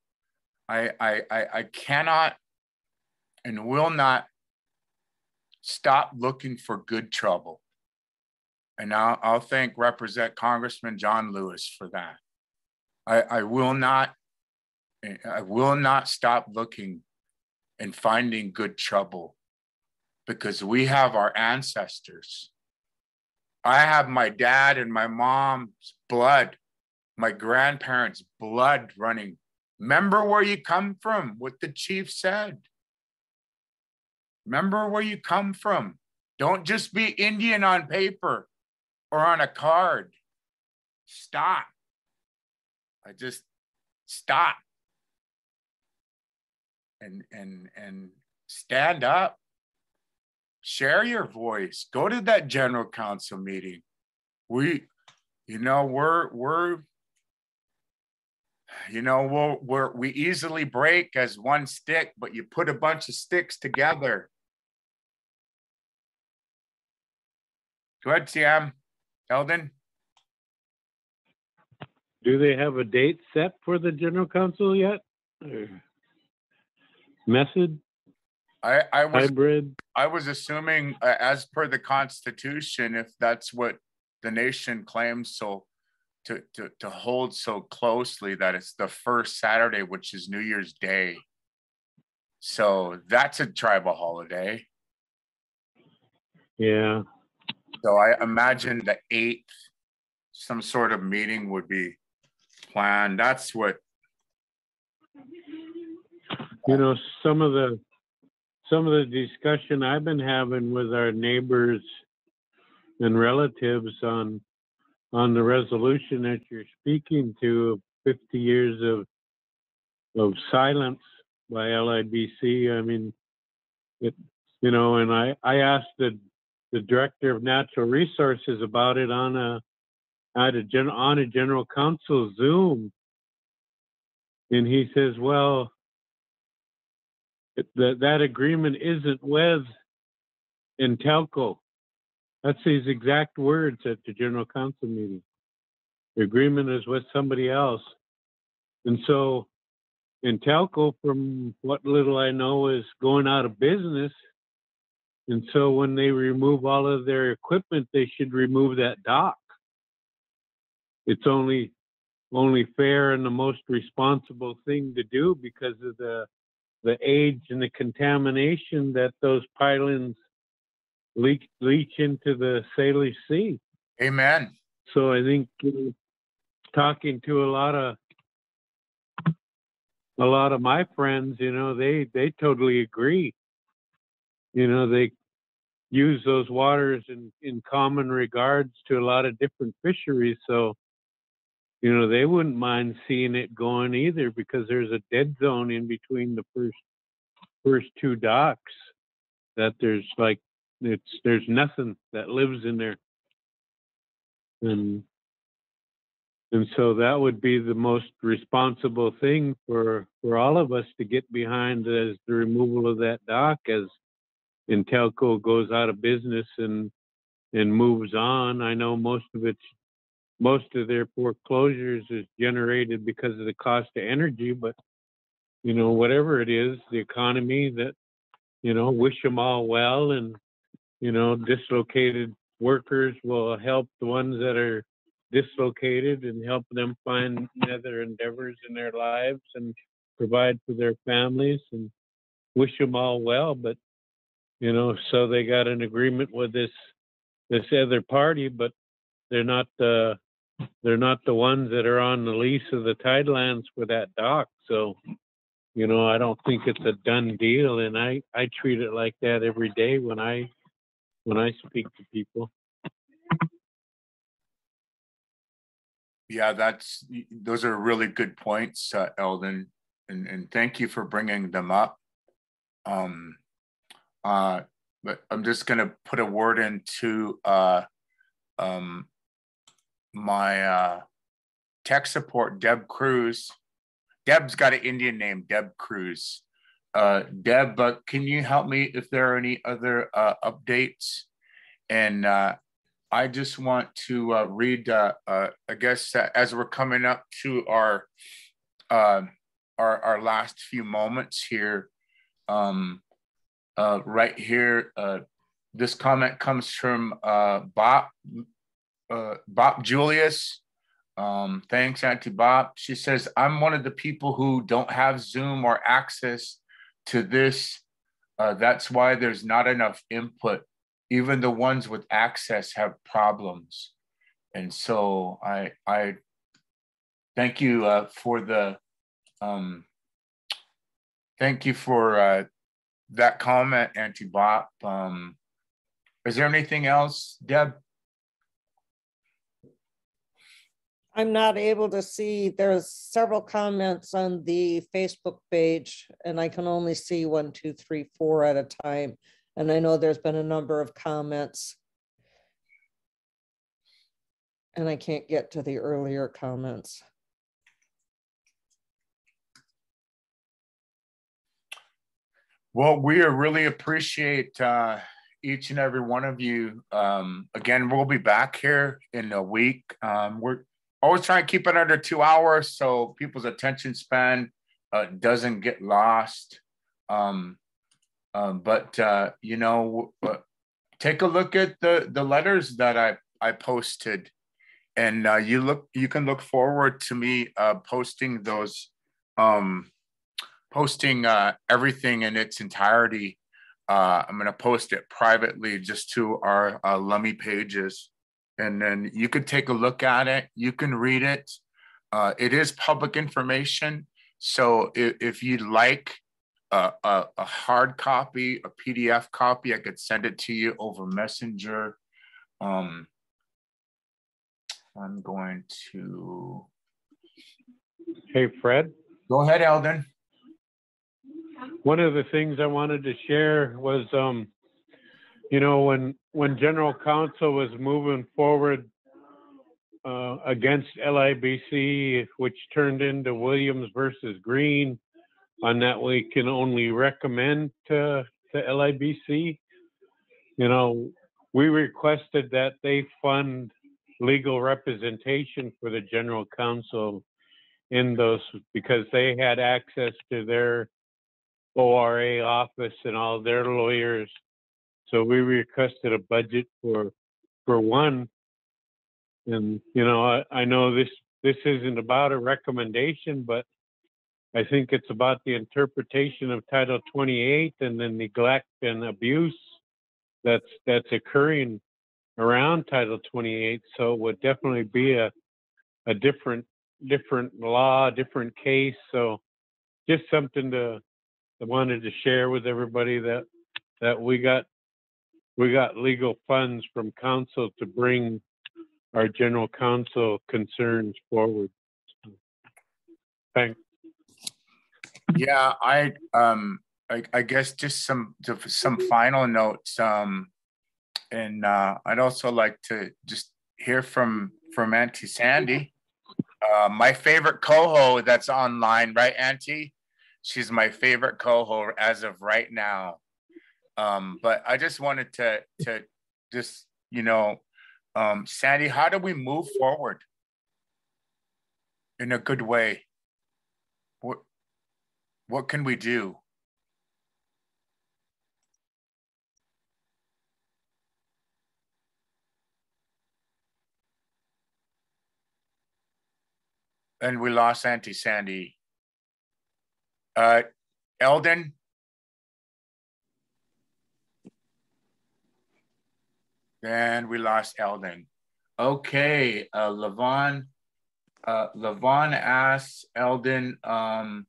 cannot and will not stop looking for good trouble. And I'll thank Representative Congressman John Lewis for that. I will not stop looking and finding good trouble because we have our ancestors. I have my dad and my mom's blood, my grandparents' blood running. Remember where you come from, what the chief said. Remember where you come from. Don't just be Indian on paper or on a card. Stop. Stop. And stand up. Share your voice. Go to that general council meeting. We easily break as one stick, but you put a bunch of sticks together. Go ahead, Sam. Eldon. Do they have a date set for the general council yet? Method? Hybrid? I was assuming, as per the Constitution, if that's what the nation claims, so to hold so closely, that it's the first Saturday, which is New Year's Day. So that's a tribal holiday. Yeah. So I imagine the 8th, some sort of meeting would be planned. That's what. Some of the discussion I've been having with our neighbors and relatives on the resolution that you're speaking to of 50 years of silence by LIBC. I mean, and I asked the director of natural resources about it on a general council Zoom, and he says, well, that agreement isn't with Intelco. That's his exact words at the general council meeting. The agreement is with somebody else. And so Intelco, from what little I know, is going out of business. And so when they remove all of their equipment, they should remove that dock. It's only fair and the most responsible thing to do because of the age and the contamination that those pilings leach into the Salish Sea. Amen. So I think talking to a lot of my friends, they totally agree. They use those waters in common regards to a lot of different fisheries. So, they wouldn't mind seeing it going either, because there's a dead zone in between the first two docks that there's nothing that lives in there. And so that would be the most responsible thing for all of us to get behind, as the removal of that dock as Intelco goes out of business and moves on. I know most of their foreclosures is generated because of the cost of energy, but whatever it is, the economy, that wish them all well, and dislocated workers will help the ones that are dislocated and help them find other endeavors in their lives and provide for their families, and wish them all well. But so they got an agreement with this other party, but they're not the ones that are on the lease of the tidelands for that dock. So I don't think it's a done deal, and I treat it like that every day when I speak to people. Yeah, those are really good points, Eldon, and thank you for bringing them up. But I'm just going to put a word into my tech support, Deb Cruz. Deb's got an Indian name, Deb Cruz. Deb, can you help me if there are any other updates? And I just want to read, I guess, as we're coming up to our last few moments here, right here, this comment comes from Bob Julius. Thanks, Auntie Bob. She says, I'm one of the people who don't have Zoom or access to this That's why there's not enough input. Even the ones with access have problems. And so I thank you for the thank you for that comment, Auntie Bop. Is there anything else, Deb? I'm not able to see, there's several comments on the Facebook page and I can only see 1, 2, 3, 4 at a time. And I know there's been a number of comments. And I can't get to the earlier comments. Well, we really appreciate each and every one of you. Again, we'll be back here in a week. We're always trying to keep it under 2 hours so people's attention span doesn't get lost. You know, take a look at the letters that I posted, and you can look forward to me posting those, posting everything in its entirety. I'm going to post it privately just to our Lummi pages. And then you could take a look at it. You can read it. It is public information. So if you'd like a hard copy, a PDF copy, I could send it to you over Messenger. I'm going to... Hey, Fred. Go ahead, Eldon. One of the things I wanted to share was, you know, when General Counsel was moving forward against LIBC, which turned into Williams versus Green, on that we can only recommend to LIBC, you know, we requested that they fund legal representation for the General Counsel in those, because they had access to their ORA office and all their lawyers. So we requested a budget for one. And, you know, I know this isn't about a recommendation, but I think it's about the interpretation of Title 28 and the neglect and abuse that's occurring around Title 28. So it would definitely be a different law, different case. So just something I wanted to share with everybody that we got legal funds from council to bring our general counsel concerns forward. Thanks. Yeah, I guess just some final notes. And I'd also like to just hear from Auntie Sandy, my favorite coho that's online, right, Auntie? She's my favorite coho as of right now. But I just wanted to just, you know, Sandy, how do we move forward in a good way? What can we do? And we lost Auntie Sandy. Eldon? And we lost Eldon. Okay, Levon asks Eldon, how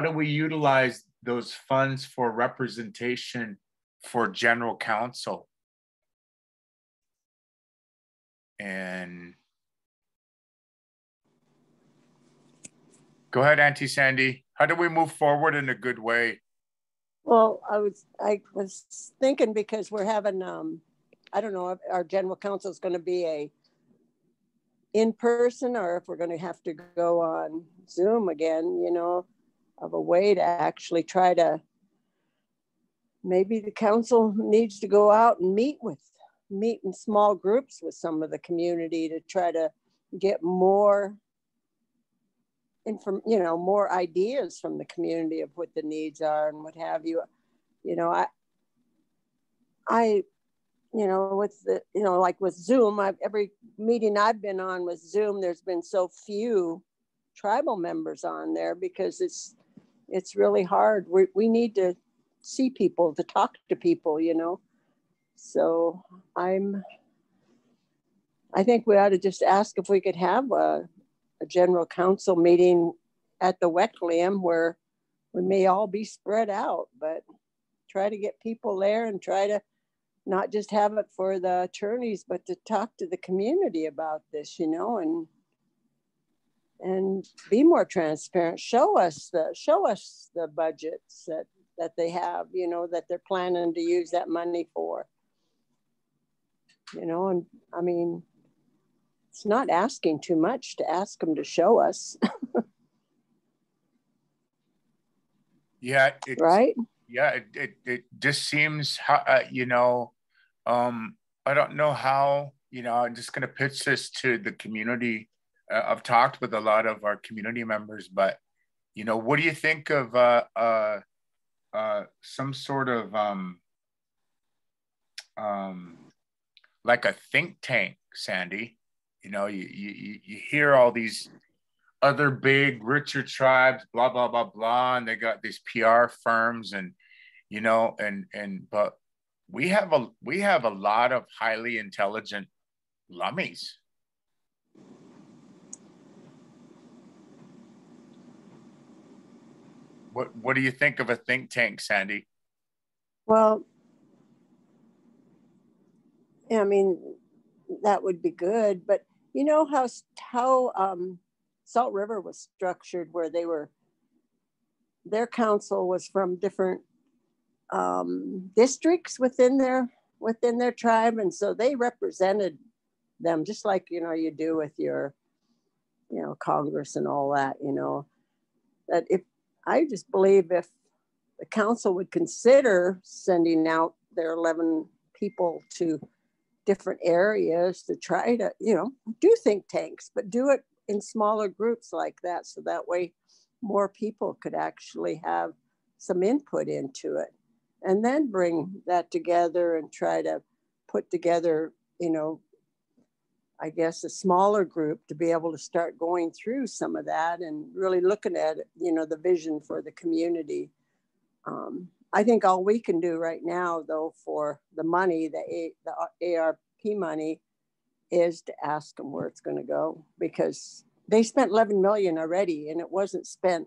do we utilize those funds for representation for general counsel? And go ahead, Auntie Sandy. How do we move forward in a good way? Well, I was thinking, because we're having, I don't know if our general counsel is going to be a in person or if we're going to have to go on Zoom again, you know, of a way to actually try to, maybe the council needs to go out and meet in small groups with some of the community to try to get more more ideas from the community of what the needs are and what have you. You know, I you know, with the, you know, like with Zoom, every meeting I've been on with Zoom, there's been so few tribal members on there because it's really hard. We need to see people, to talk to people, you know. So I think we ought to just ask if we could have a general council meeting at the Wetclium where we may all be spread out, but try to get people there and try to not just have it for the attorneys, but to talk to the community about this, you know, and be more transparent. Show us the budgets that they have, you know, that they're planning to use that money for, you know. And I mean, it's not asking too much to ask them to show us. Yeah. Right. Yeah. It just seems, you know, I don't know how, you know, I'm just going to pitch this to the community. I've talked with a lot of our community members, but, you know, what do you think of some sort of like a think tank, Sandy? You know, you hear all these other big richer tribes, blah, blah, blah, blah, and they got these PR firms, and, you know, but we have a lot of highly intelligent Lummies. What do you think of a think tank, Sandy? Well, I mean, that would be good, but you know how Salt River was structured, where their council was from different districts within their tribe, and so they represented them just like, you know, you do with your, you know, Congress and all that, you know. That if I just believe if the council would consider sending out their 11 people to different areas to try to, you know, do think tanks, but do it in smaller groups like that, so that way more people could actually have some input into it, and then bring that together and try to put together, you know, I guess a smaller group to be able to start going through some of that and really looking at it, you know, the vision for the community. I think all we can do right now, though, for the money, the ARP money, is to ask them where it's going to go, because they spent 11 million already, and it wasn't spent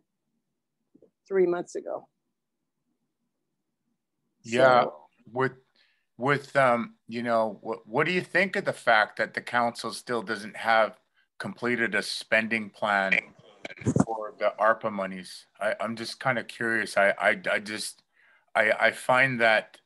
3 months ago. Yeah, so, with you know, what do you think of the fact that the council still doesn't have completed a spending plan for the ARPA monies? I'm just kind of curious. I find that,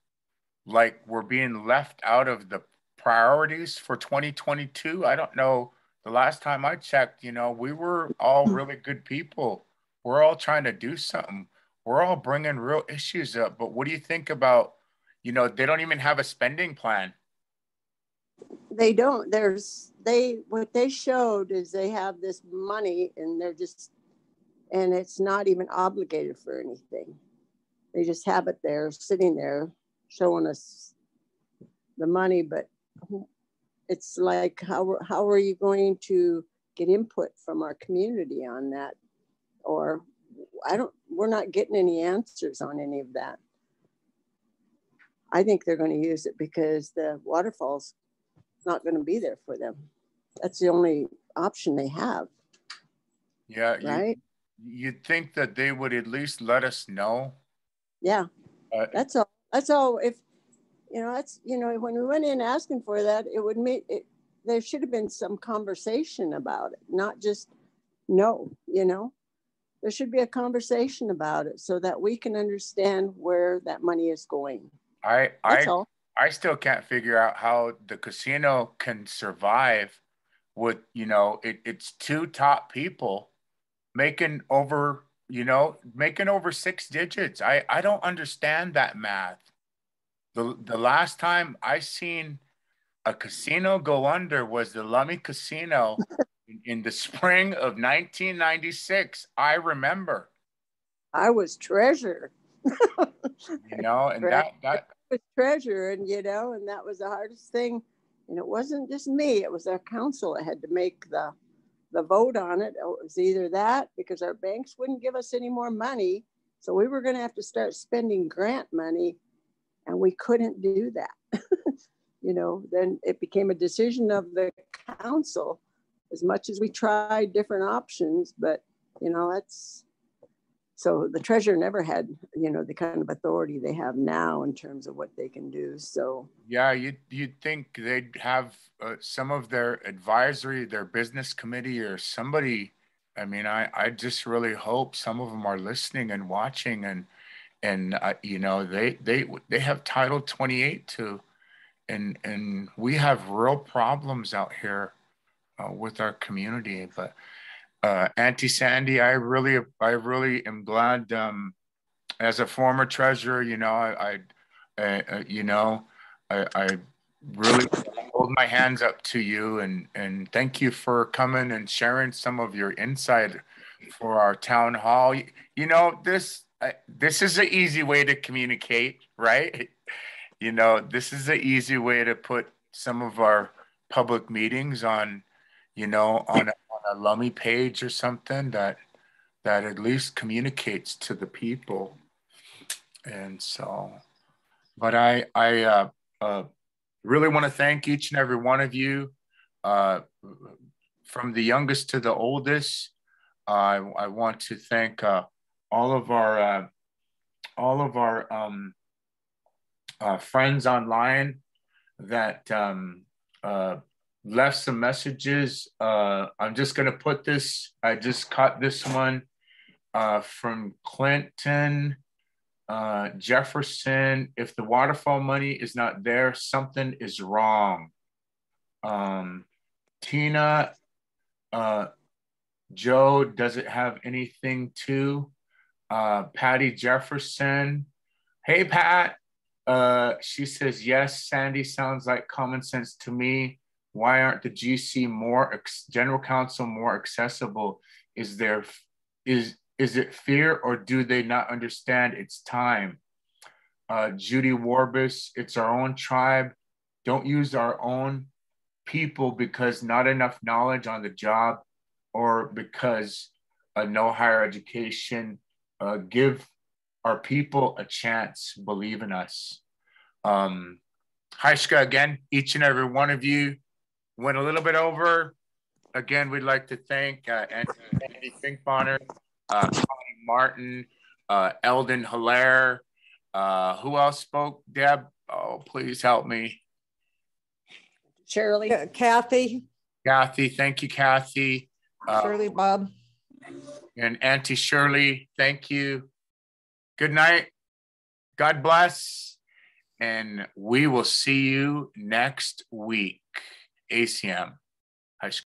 like, we're being left out of the priorities for 2022. I don't know. The last time I checked, you know, we were all really good people. We're all trying to do something. We're all bringing real issues up. But what do you think about, you know, they don't even have a spending plan? they don't. What they showed is they have this money, and and it's not even obligated for anything. They just have it there, sitting there, showing us the money. But it's like, how are you going to get input from our community on that? Or we're not getting any answers on any of that. I think they're going to use it because the waterfall's not going to be there for them. That's the only option they have. Yeah, right. You'd think that they would at least let us know. Yeah, that's all. That's all. If you know, that's, you know, when we went in asking for that, it would mean it. There should have been some conversation about it, not just no. You know, there should be a conversation about it so that we can understand where that money is going. That's all. I still can't figure out how the casino can survive with, you know, it's two top people making over, you know, making over 6 digits. I don't understand that math. The last time I seen a casino go under was the Lummi Casino in the spring of 1996. I remember. I was treasurer. You know, and that was treasurer, and you know, and that was the hardest thing. And it wasn't just me; it was our council that had to make the vote on it. It was either that, because our banks wouldn't give us any more money, So we were going to have to start spending grant money, and we couldn't do that. You know, then it became a decision of the council, as much as we tried different options, but, you know, that's, so the treasurer never had, you know, the kind of authority they have now in terms of what they can do. So yeah, you'd think they'd have some of their advisory, their business committee, or somebody. I mean, I just really hope some of them are listening and watching, and you know, they have Title 28 too, and we have real problems out here with our community. But Auntie Sandy, I really am glad. As a former treasurer, you know, I really hold my hands up to you, and thank you for coming and sharing some of your insight for our town hall. You know, this is an easy way to communicate, right? You know, this is an easy way to put some of our public meetings on, you know, on a Lummi page or something that at least communicates to the people. And so, but I really want to thank each and every one of you, from the youngest to the oldest. I want to thank all of our friends online that left some messages. I'm just going to put this, I just caught this one from Clinton Jefferson. If the waterfall money is not there, something is wrong. Tina, Joe, does it have anything to? Patty Jefferson. Hey, Pat. She says, yes, Sandy, sounds like common sense to me. Why aren't the GC general counsel more accessible? Is it fear, or do they not understand it's time? Judy Warbus, it's our own tribe. Don't use our own people because not enough knowledge on the job, or because no higher education. Give our people a chance, believe in us. Haishka, again, each and every one of you went a little bit over. Again, we'd like to thank Andy Finkbonner, Connie Martin, Eldon Hilaire. Who else spoke, Deb? Oh, please help me. Shirley. Kathy. Kathy, thank you, Kathy. Shirley, Bob. And Auntie Shirley, thank you. Good night. God bless. And we will see you next week. ACM. High School.